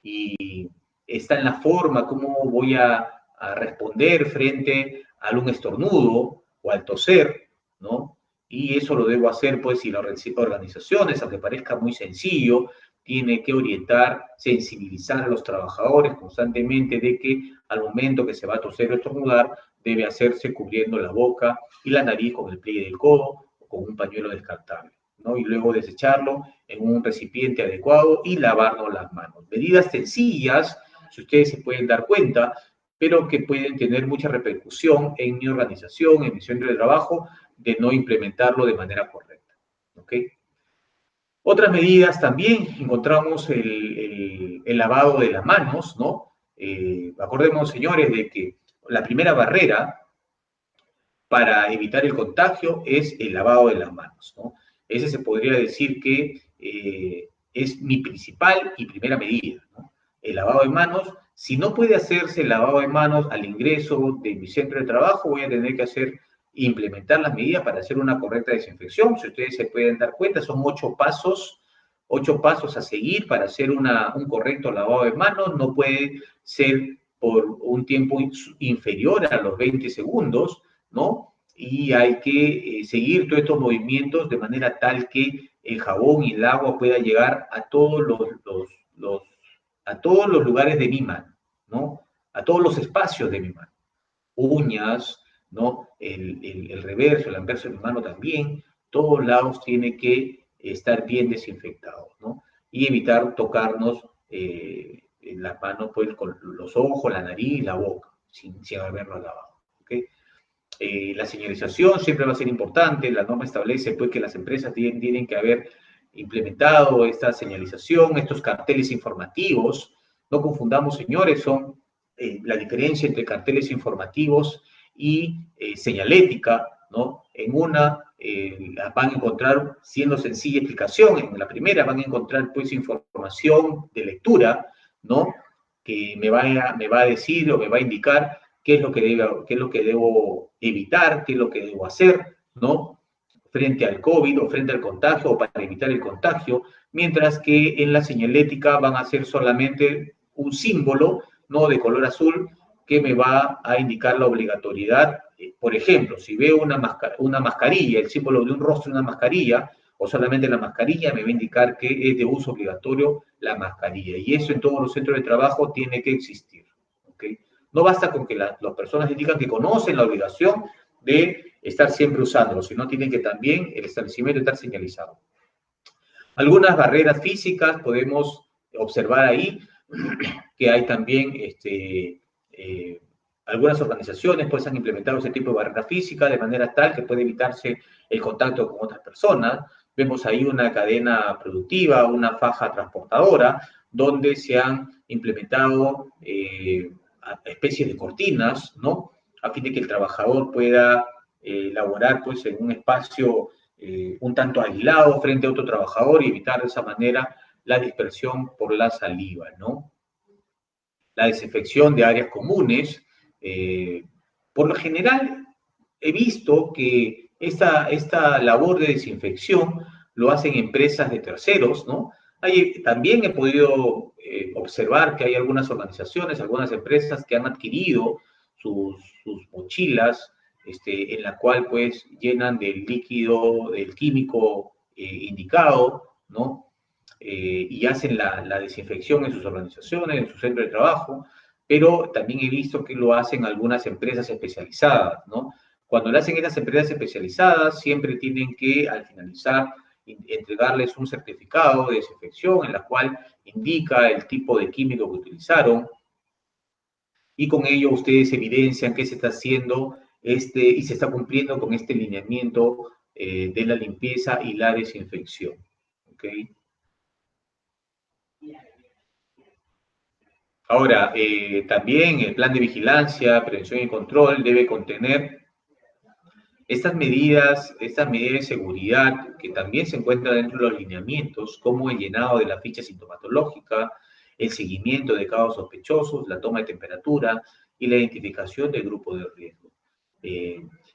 Y está en la forma como voy a responder frente a algún estornudo o al toser, ¿no? Y eso lo debo hacer, pues, si la organización, aunque parezca muy sencillo, tiene que orientar, sensibilizar a los trabajadores constantemente de que al momento que se va a toser o estornudar, debe hacerse cubriendo la boca y la nariz con el pliegue del codo o con un pañuelo descartable, ¿no? Y luego desecharlo en un recipiente adecuado y lavarnos las manos. Medidas sencillas, si ustedes se pueden dar cuenta, pero que pueden tener mucha repercusión en mi organización, en mi centro de trabajo, de no implementarlo de manera correcta, ¿ok? Otras medidas también encontramos el lavado de las manos, ¿no? Acordémonos, señores, de que la primera barrera para evitar el contagio es el lavado de las manos, ¿no? Ese se podría decir que es mi principal y primera medida, ¿no? El lavado de manos. Si no puede hacerse el lavado de manos al ingreso de mi centro de trabajo, voy a tener que implementar las medidas para hacer una correcta desinfección. Si ustedes se pueden dar cuenta, son 8 pasos a seguir para hacer un correcto lavado de manos. No puede ser por un tiempo inferior a los 20 segundos, ¿no? Y hay que seguir todos estos movimientos de manera tal que el jabón y el agua pueda llegar a todos los lugares de mi mano, ¿no? A todos los espacios de mi mano. Uñas, ¿no? El reverso, el anverso de mi mano también. Todos lados tiene que estar bien desinfectados, ¿no? Y evitar tocarnos en las manos, pues, con los ojos, la nariz, la boca, sin haberlo lavado, ¿ok? La señalización siempre va a ser importante. La norma establece, pues, que las empresas tienen que haber implementado esta señalización, estos carteles informativos. No confundamos, señores, son la diferencia entre carteles informativos y señalética, ¿no? En una van a encontrar, siendo sencilla explicación, en la primera van a encontrar, pues, información de lectura, ¿no? Que me va a decir o me va a indicar qué es lo que debo evitar, qué es lo que debo hacer, ¿no? Frente al COVID o frente al contagio o para evitar el contagio, mientras que en la señalética van a ser solamente un símbolo, ¿no? De color azul que me va a indicar la obligatoriedad. Por ejemplo, si veo una mascarilla, el símbolo de un rostro, una mascarilla, o solamente la mascarilla, me va a indicar que es de uso obligatorio la mascarilla. Y eso en todos los centros de trabajo tiene que existir. ¿Okay? No basta con que las personas indican que conocen la obligación de estar siempre usándolo, sino tienen que también el establecimiento estar señalizado. Algunas barreras físicas podemos observar ahí, que hay también algunas organizaciones pues han implementado ese tipo de barrera física de manera tal que puede evitarse el contacto con otras personas. Vemos ahí una cadena productiva, una faja transportadora, donde se han implementado especies de cortinas, ¿no? A fin de que el trabajador pueda laborar pues en un espacio un tanto aislado frente a otro trabajador y evitar de esa manera la dispersión por la saliva, ¿no? La desinfección de áreas comunes. Por lo general, he visto que esta labor de desinfección lo hacen empresas de terceros, ¿no? También he podido observar que hay algunas organizaciones, algunas empresas que han adquirido sus mochilas, en la cual pues llenan del líquido, del químico indicado, ¿no? Y hacen la desinfección en sus organizaciones, en su centro de trabajo, pero también he visto que lo hacen algunas empresas especializadas, ¿no? Cuando lo hacen estas empresas especializadas, siempre tienen que, al finalizar, entregarles un certificado de desinfección en la cual indica el tipo de químico que utilizaron, y con ello ustedes evidencian que se está haciendo y se está cumpliendo con este lineamiento de la limpieza y la desinfección. ¿Okay? Ahora, también el plan de vigilancia, prevención y control debe contener estas medidas de seguridad que también se encuentran dentro de los lineamientos, como el llenado de la ficha sintomatológica, el seguimiento de casos sospechosos, la toma de temperatura y la identificación del grupo de riesgo.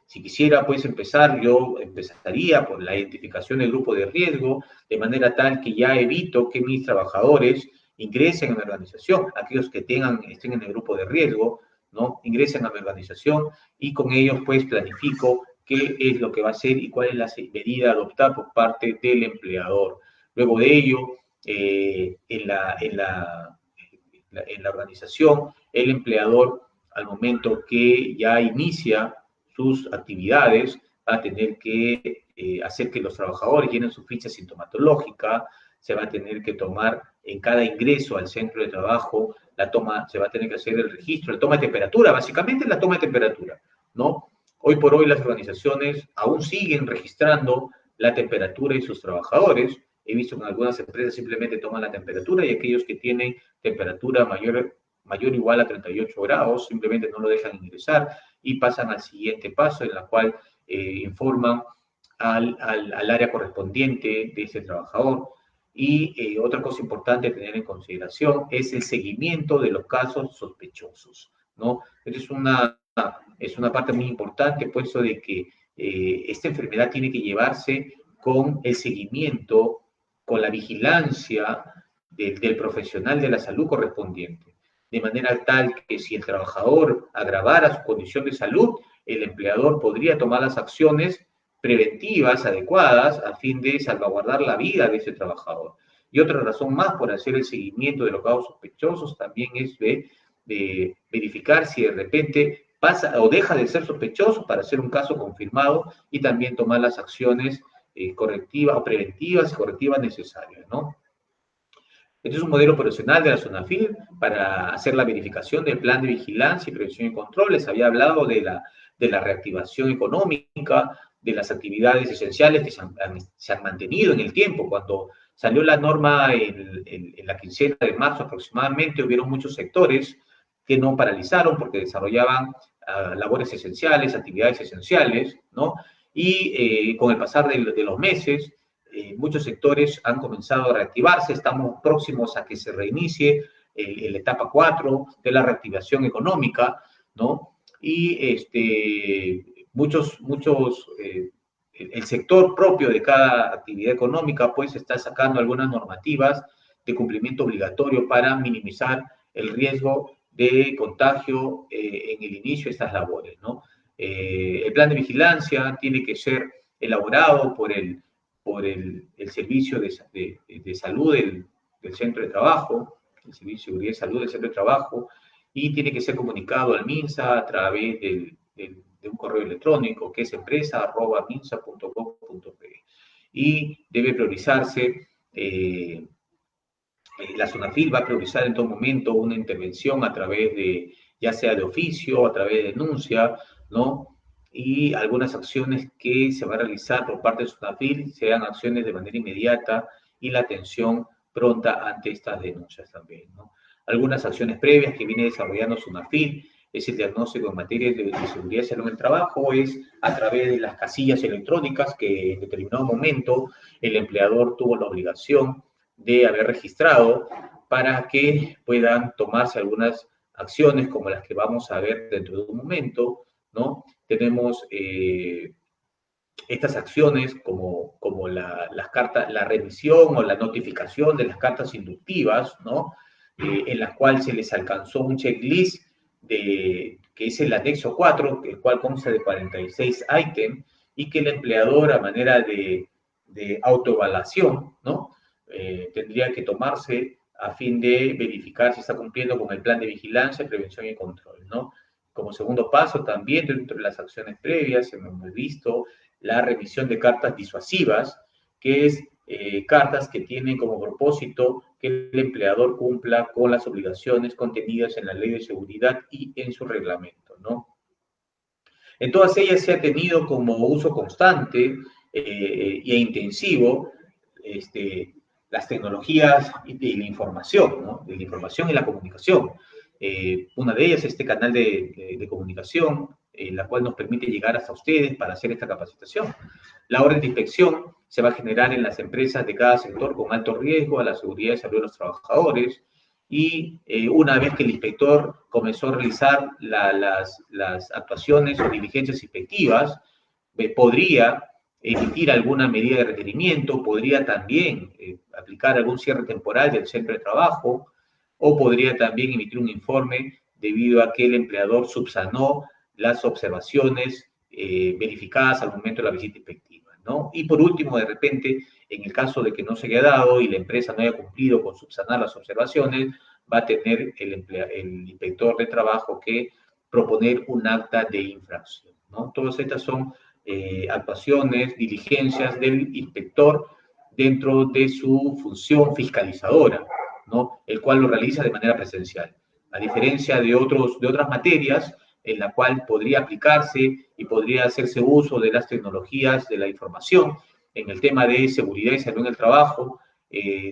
Si quisiera pues empezar, yo empezaría por la identificación del grupo de riesgo, de manera tal que ya evito que mis trabajadores ingresen a mi organización, aquellos que estén en el grupo de riesgo, ¿no? Ingresen a mi organización y con ellos pues planifico qué es lo que va a hacer y cuál es la medida adoptada por parte del empleador. Luego de ello, en la organización, el empleador, al momento que ya inicia sus actividades, va a tener que hacer que los trabajadores llenen su ficha sintomatológica, se va a tener que tomar en cada ingreso al centro de trabajo, se va a tener que hacer el registro, la toma de temperatura, básicamente la toma de temperatura, ¿no? Hoy por hoy las organizaciones aún siguen registrando la temperatura de sus trabajadores. He visto que en algunas empresas simplemente toman la temperatura y aquellos que tienen temperatura mayor o igual a 38 grados simplemente no lo dejan ingresar y pasan al siguiente paso en la cual informan al área correspondiente de ese trabajador. Y otra cosa importante a tener en consideración es el seguimiento de los casos sospechosos, ¿no? Es una parte muy importante, puesto de que esta enfermedad tiene que llevarse con el seguimiento, con la vigilancia del profesional de la salud correspondiente, de manera tal que si el trabajador agravara su condición de salud, el empleador podría tomar las acciones preventivas adecuadas a fin de salvaguardar la vida de ese trabajador. Y otra razón más por hacer el seguimiento de los casos sospechosos también es de verificar si de repente pasa o deja de ser sospechoso para hacer un caso confirmado y también tomar las acciones correctivas o preventivas y correctivas necesarias, ¿no? Este es un modelo operacional de la SONAFIL para hacer la verificación del plan de vigilancia y prevención y control. Les había hablado de la reactivación económica, de las actividades esenciales que se han mantenido en el tiempo. Cuando salió la norma en la quincena de marzo aproximadamente, hubieron muchos sectores que no paralizaron porque desarrollaban labores esenciales, actividades esenciales, ¿no? Y con el pasar de los meses, muchos sectores han comenzado a reactivarse, estamos próximos a que se reinicie la etapa 4 de la reactivación económica, ¿no? Y el sector propio de cada actividad económica, pues, está sacando algunas normativas de cumplimiento obligatorio para minimizar el riesgo de contagio en el inicio de estas labores, ¿no? El plan de vigilancia tiene que ser elaborado por el por el servicio de salud del centro de trabajo, el servicio de seguridad y salud del centro de trabajo, y tiene que ser comunicado al MINSA a través de un correo electrónico que es empresa@minsa.gov.pe. Y debe priorizarse, la SUNAFIL va a priorizar en todo momento una intervención a través de, ya sea de oficio, a través de denuncia, ¿no? Y algunas acciones que se va a realizar por parte de SUNAFIL sean acciones de manera inmediata y la atención pronta ante estas denuncias también, ¿no? Algunas acciones previas que viene desarrollando SUNAFIL es el diagnóstico en materia de seguridad y salud en el trabajo, es a través de las casillas electrónicas que en determinado momento el empleador tuvo la obligación de haber registrado para que puedan tomarse algunas acciones como las que vamos a ver dentro de un momento, ¿no? Tenemos estas acciones como las cartas, la revisión o la notificación de las cartas inductivas, ¿no? En las cuales se les alcanzó un checklist que es el anexo 4, el cual consta de 46 ítems y que el empleador a manera de autoevaluación, ¿no? Tendría que tomarse a fin de verificar si está cumpliendo con el plan de vigilancia, prevención y control, ¿no? Como segundo paso, también dentro de las acciones previas, hemos visto la remisión de cartas disuasivas, que es cartas que tienen como propósito que el empleador cumpla con las obligaciones contenidas en la Ley de Seguridad y en su reglamento, ¿no? En todas ellas se ha tenido como uso constante e intensivo las tecnologías de la información, ¿no? De la información y la comunicación. Una de ellas es este canal de comunicación, la cual nos permite llegar hasta ustedes para hacer esta capacitación. La orden de inspección se va a generar en las empresas de cada sector con alto riesgo a la seguridad y salud de los trabajadores, y una vez que el inspector comenzó a realizar las actuaciones o diligencias inspectivas, podría emitir alguna medida de requerimiento, podría también aplicar algún cierre temporal del centro de trabajo, o podría también emitir un informe debido a que el empleador subsanó las observaciones verificadas al momento de la visita inspectiva, ¿no? Y por último, de repente, en el caso de que no se haya dado y la empresa no haya cumplido con subsanar las observaciones, va a tener el inspector de trabajo que proponer un acta de infracción, ¿no? Todas estas son actuaciones, diligencias del inspector dentro de su función fiscalizadora, ¿no? El cual lo realiza de manera presencial. A diferencia de otras materias en la cual podría aplicarse y podría hacerse uso de las tecnologías de la información en el tema de seguridad y salud en el trabajo,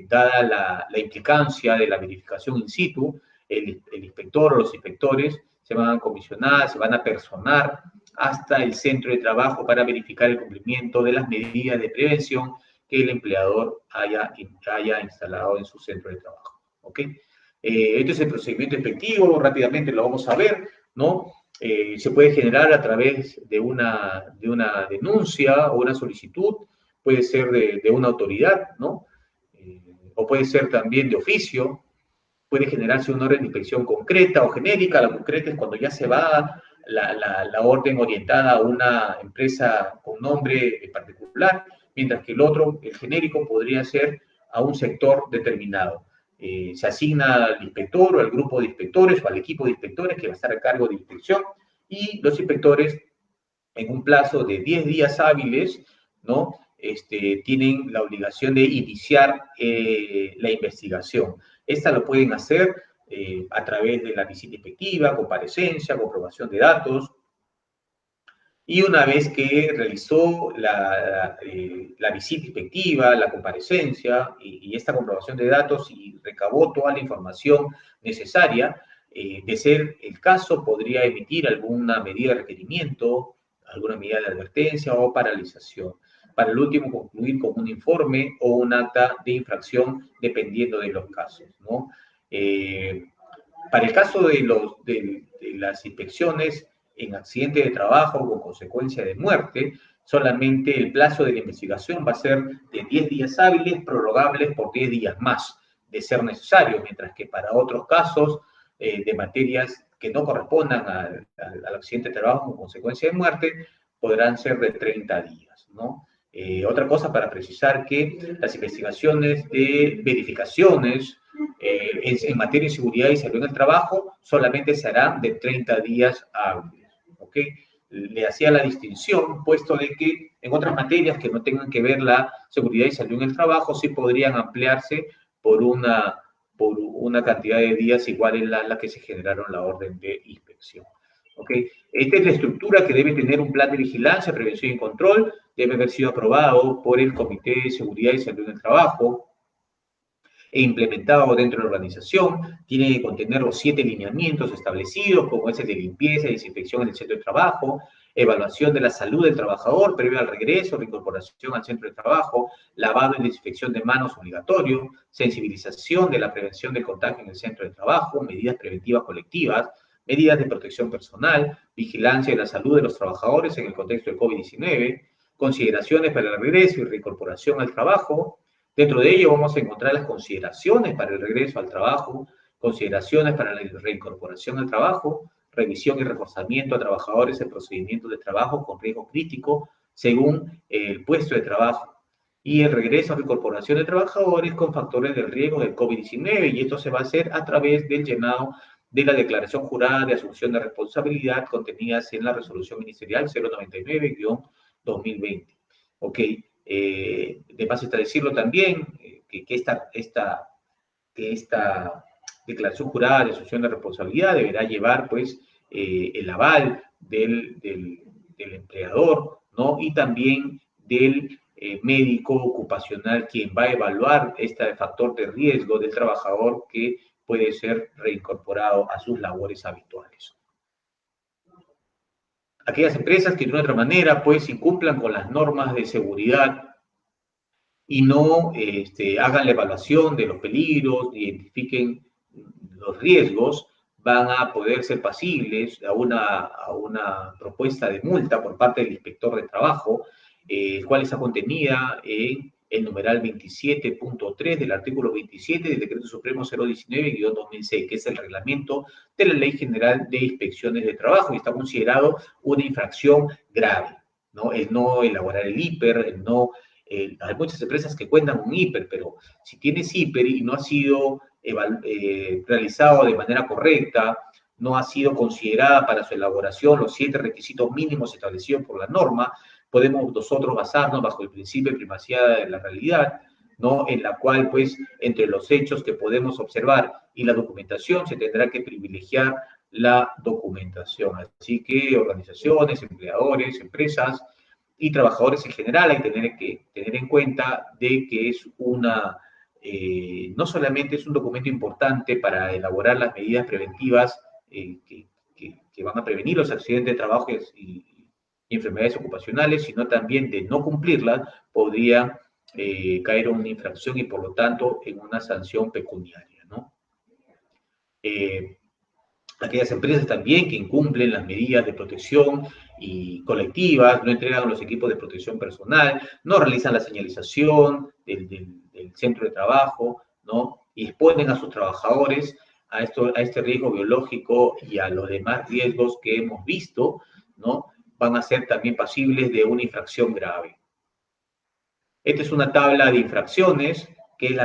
dada la implicancia de la verificación in situ, el inspector o los inspectores se van a comisionar, se van a personar hasta el centro de trabajo para verificar el cumplimiento de las medidas de prevención que el empleador haya instalado en su centro de trabajo. ¿Ok? Este es el procedimiento efectivo, rápidamente lo vamos a ver, ¿no? Se puede generar a través de una denuncia o una solicitud, puede ser de una autoridad, ¿no? O puede ser también de oficio, puede generarse una orden de inspección concreta o genérica. La concreta es cuando ya se va la orden orientada a una empresa con nombre en particular, mientras que el genérico, podría ser a un sector determinado. Se asigna al inspector o al grupo de inspectores o al equipo de inspectores que va a estar a cargo de inspección, y los inspectores, en un plazo de 10 días hábiles, ¿no? Tienen la obligación de iniciar la investigación. Esta lo pueden hacer a través de la visita inspectiva, comparecencia, comprobación de datos, y una vez que realizó la visita inspectiva, la comparecencia y esta comprobación de datos y recabó toda la información necesaria, de ser el caso, podría emitir alguna medida de requerimiento, alguna medida de advertencia o paralización. Para el último, concluir con un informe o un acta de infracción, dependiendo de los casos, ¿no? Para el caso de las inspecciones en accidente de trabajo con consecuencia de muerte, solamente el plazo de la investigación va a ser de 10 días hábiles, prorrogables por 10 días más, de ser necesario, mientras que para otros casos de materias que no correspondan al accidente de trabajo con consecuencia de muerte, podrán ser de 30 días, ¿no? Otra cosa para precisar que las investigaciones de verificaciones en materia de seguridad y salud en el trabajo solamente se harán de 30 días hábiles. ¿Ok? Le hacía la distinción, puesto de que en otras materias que no tengan que ver la seguridad y salud en el trabajo, sí podrían ampliarse por una cantidad de días igual a la que se generaron la orden de inspección. ¿Ok? Esta es la estructura que debe tener un plan de vigilancia, prevención y control. Debe haber sido aprobado por el Comité de Seguridad y Salud en el Trabajo e implementado dentro de la organización. Tiene que contener los 7 lineamientos establecidos, como es el de limpieza y desinfección en el centro de trabajo, evaluación de la salud del trabajador previo al regreso, reincorporación al centro de trabajo, lavado y desinfección de manos obligatorio, sensibilización de la prevención del contagio en el centro de trabajo, medidas preventivas colectivas, medidas de protección personal, vigilancia de la salud de los trabajadores en el contexto del COVID-19, consideraciones para el regreso y reincorporación al trabajo. Dentro de ello vamos a encontrar las consideraciones para el regreso al trabajo, consideraciones para la reincorporación al trabajo, revisión y reforzamiento a trabajadores en procedimientos de trabajo con riesgo crítico según el puesto de trabajo, y el regreso a reincorporación de trabajadores con factores de riesgo del COVID-19, y esto se va a hacer a través del llenado de la declaración jurada de asunción de responsabilidad contenidas en la resolución ministerial 099-2020. Ok, de paso está decirlo también que esta declaración jurada de asunción de responsabilidad deberá llevar pues el aval del empleador, ¿no? Y también del médico ocupacional, quien va a evaluar este factor de riesgo del trabajador que puede ser reincorporado a sus labores habituales. Aquellas empresas que de una otra manera pues incumplan con las normas de seguridad y no hagan la evaluación de los peligros, identifiquen los riesgos, van a poder ser pasibles a una propuesta de multa por parte del inspector de trabajo, el cual está contenida en el numeral 27.3 del artículo 27 del Decreto Supremo 019-2006, que es el reglamento de la Ley General de Inspecciones de Trabajo, y está considerado una infracción grave, ¿no? El no elaborar el hiper, el no hay muchas empresas que cuentan con hiper, pero si tienes hiper y no ha sido realizado de manera correcta, no ha sido considerada para su elaboración los 7 requisitos mínimos establecidos por la norma, podemos nosotros basarnos bajo el principio de primacía de la realidad, ¿no? En la cual, pues, entre los hechos que podemos observar y la documentación se tendrá que privilegiar la documentación. Así que organizaciones, empleadores, empresas y trabajadores en general hay que tener en cuenta de que es no solamente es un documento importante para elaborar las medidas preventivas que van a prevenir los accidentes de trabajo y enfermedades ocupacionales, sino también de no cumplirlas podría caer en una infracción y por lo tanto en una sanción pecuniaria, ¿no? Aquellas empresas también que incumplen las medidas de protección y colectivas, no entregan los equipos de protección personal, no realizan la señalización del centro de trabajo, ¿no? Y exponen a sus trabajadores a este riesgo biológico y a los demás riesgos que hemos visto, ¿no? Van a ser también pasibles de una infracción grave. Esta es una tabla de infracciones que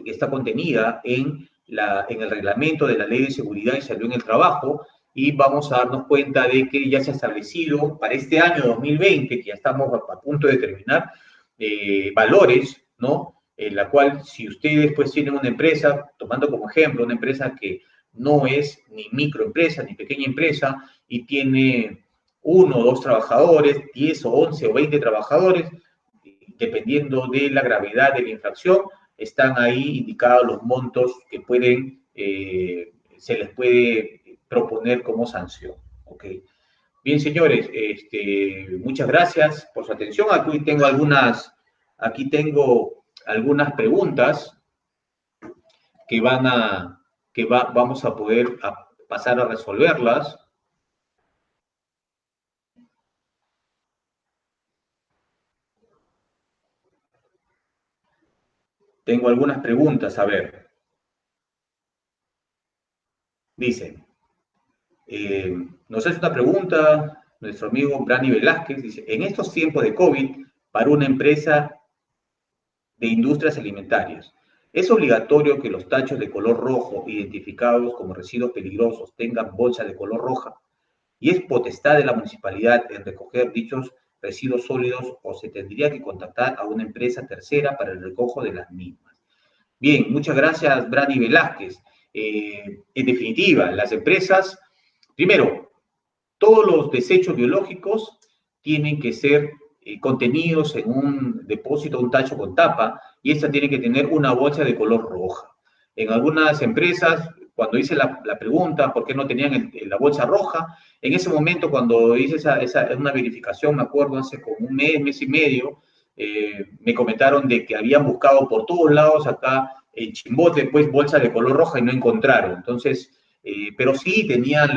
está contenida en el reglamento de la Ley de Seguridad y Salud en el Trabajo, y vamos a darnos cuenta de que ya se ha establecido para este año 2020, que ya estamos a punto de terminar, valores, ¿no? En la cual, si ustedes pues tienen una empresa, tomando como ejemplo una empresa que no es ni microempresa ni pequeña empresa y tiene 1 o 2 trabajadores, 10 o 11 o 20 trabajadores, dependiendo de la gravedad de la infracción, están ahí indicados los montos que se les puede proponer como sanción. ¿Okay? Bien, señores, muchas gracias por su atención. Aquí tengo algunas preguntas que vamos a poder pasar a resolverlas. Tengo algunas preguntas, a ver. Dice, nos hace una pregunta nuestro amigo Brani Velázquez, dice, en estos tiempos de COVID, para una empresa de industrias alimentarias. Es obligatorio que los tachos de color rojo identificados como residuos peligrosos tengan bolsa de color roja y es potestad de la municipalidad en recoger dichos residuos sólidos o se tendría que contactar a una empresa tercera para el recojo de las mismas. Bien, muchas gracias, Brani Velázquez. En definitiva, las empresas, primero, todos los desechos biológicos tienen que ser contenidos en un depósito, un tacho con tapa, y esta tiene que tener una bolsa de color roja. En algunas empresas, cuando hice la pregunta, ¿por qué no tenían la bolsa roja? En ese momento, cuando hice una verificación, me acuerdo, hace como un mes y medio, me comentaron de que habían buscado por todos lados acá en Chimbote, pues, bolsa de color roja y no encontraron. Entonces, pero sí tenían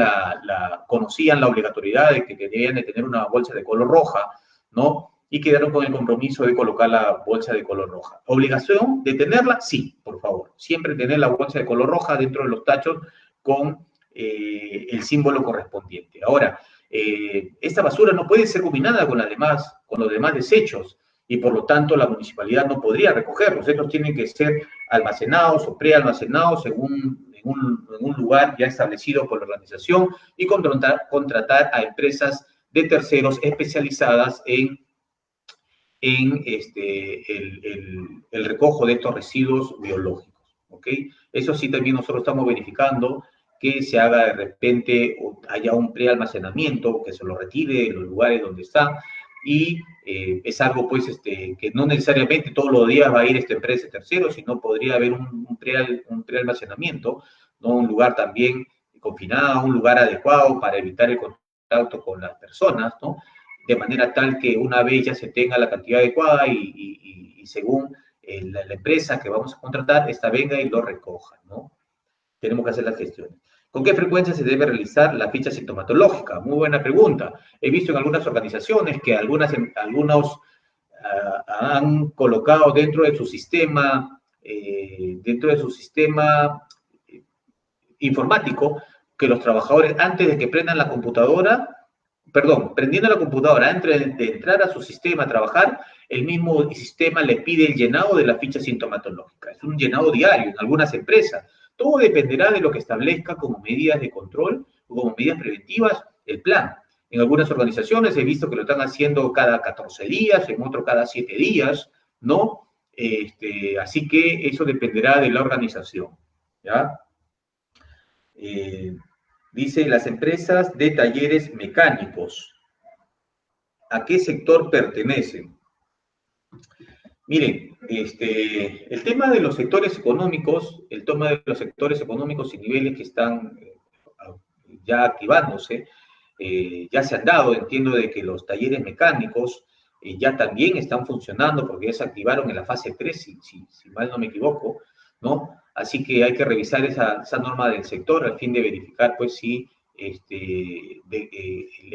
conocían la obligatoriedad de que debían de tener una bolsa de color roja, ¿no? Y quedaron con el compromiso de colocar la bolsa de color roja. ¿Obligación de tenerla? Sí, por favor. Siempre tener la bolsa de color roja dentro de los tachos con el símbolo correspondiente. Ahora, esta basura no puede ser combinada con los demás desechos y por lo tanto la municipalidad no podría recogerlos. Estos tienen que ser almacenados o prealmacenados en un lugar ya establecido por la organización y contratar a empresas de terceros especializadas en el recojo de estos residuos biológicos. ¿Ok? Eso sí, también nosotros estamos verificando que se haga de repente, o haya un prealmacenamiento, que se lo retire de los lugares donde está, y es algo pues que no necesariamente todos los días va a ir esta empresa de terceros, sino podría haber un prealmacenamiento, ¿no? Un lugar también confinado, un lugar adecuado para evitar el contacto con las personas, ¿no? De manera tal que una vez ya se tenga la cantidad adecuada y según la empresa que vamos a contratar, esta venga y lo recoja, ¿no? Tenemos que hacer las gestiones. ¿Con qué frecuencia se debe realizar la ficha sintomatológica? Muy buena pregunta. He visto en algunas organizaciones que algunos han colocado dentro de su sistema informático, que los trabajadores antes de que prendan la computadora, prendiendo la computadora, antes de entrar a su sistema a trabajar, el mismo sistema le pide el llenado de la ficha sintomatológica. Es un llenado diario en algunas empresas. Todo dependerá de lo que establezca como medidas de control o como medidas preventivas el plan. En algunas organizaciones he visto que lo están haciendo cada 14 días, en otros cada 7 días, ¿no? Así que eso dependerá de la organización, ¿ya? Dice, las empresas de talleres mecánicos, ¿a qué sector pertenecen? Miren, el tema de los sectores económicos, el tema de los sectores económicos y niveles que están ya activándose, ya se han dado, entiendo de que los talleres mecánicos ya también están funcionando porque ya se activaron en la fase 3, si mal no me equivoco, ¿no? Así que hay que revisar esa norma del sector al fin de verificar, pues, si el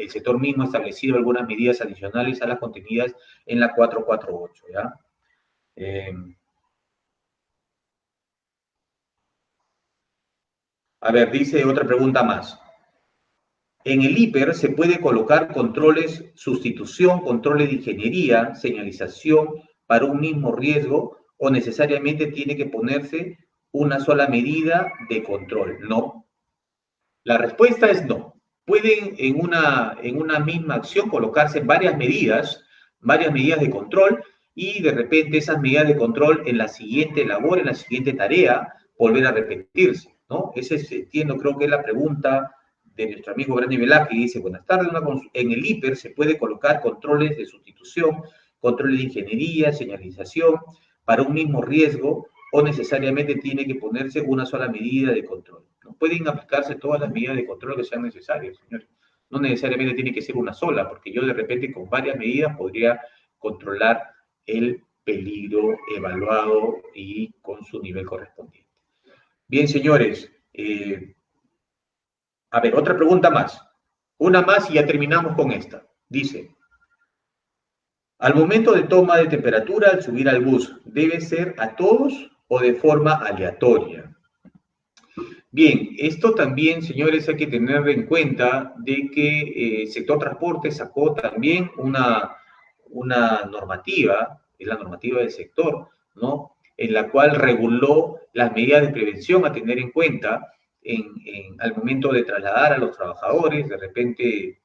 sector mismo ha establecido algunas medidas adicionales a las contenidas en la 448, ¿ya? A ver, dice otra pregunta más. En el hiper se puede colocar controles, sustitución, controles de ingeniería, señalización para un mismo riesgo o necesariamente tiene que ponerse una sola medida de control. No. La respuesta es no. Pueden en una misma acción colocarse varias medidas de control y de repente esas medidas de control en la siguiente labor, en la siguiente tarea, volver a repetirse, ¿no? Entiendo, creo que es la pregunta de nuestro amigo Brani Velázquez, que dice, buenas tardes, en el hiper se puede colocar controles de sustitución, controles de ingeniería, señalización para un mismo riesgo o necesariamente tiene que ponerse una sola medida de control. No pueden aplicarse todas las medidas de control que sean necesarias, señores. No necesariamente tiene que ser una sola, porque yo de repente con varias medidas podría controlar el peligro evaluado y con su nivel correspondiente. Bien, señores. A ver, otra pregunta más. Una más y ya terminamos con esta. Dice, al momento de toma de temperatura al subir al bus, ¿debe ser a todos o de forma aleatoria? Bien, esto también, señores, hay que tener en cuenta de que el sector transporte sacó también una normativa, es la normativa del sector, ¿no? En la cual reguló las medidas de prevención a tener en cuenta al momento de trasladar a los trabajadores, de repente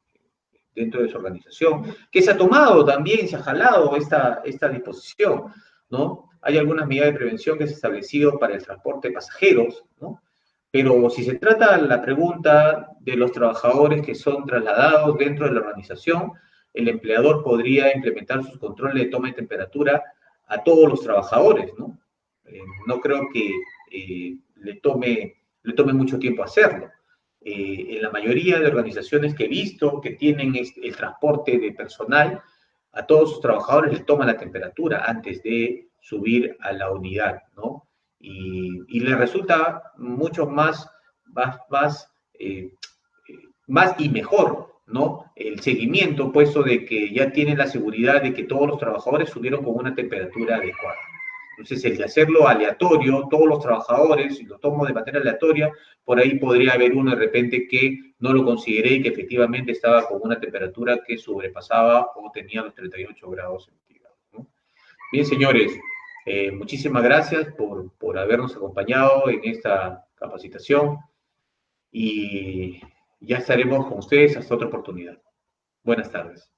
dentro de su organización, que se ha tomado también, se ha jalado esta disposición, ¿no? Hay algunas medidas de prevención que se han establecido para el transporte de pasajeros, ¿no? Pero si se trata la pregunta de los trabajadores que son trasladados dentro de la organización, el empleador podría implementar sus controles de toma de temperatura a todos los trabajadores, ¿no? No creo que le tome mucho tiempo hacerlo. En la mayoría de organizaciones que he visto que tienen el transporte de personal, a todos sus trabajadores les toman la temperatura antes de subir a la unidad, ¿no? Y les resulta mucho más y mejor, ¿no? El seguimiento, puesto de que ya tienen la seguridad de que todos los trabajadores subieron con una temperatura adecuada. Entonces, el de hacerlo aleatorio, todos los trabajadores, si lo tomo de manera aleatoria, por ahí podría haber uno de repente que no lo consideré y que efectivamente estaba con una temperatura que sobrepasaba o tenía los 38 grados centígrados, ¿no? Bien, señores, muchísimas gracias por habernos acompañado en esta capacitación y ya estaremos con ustedes hasta otra oportunidad. Buenas tardes.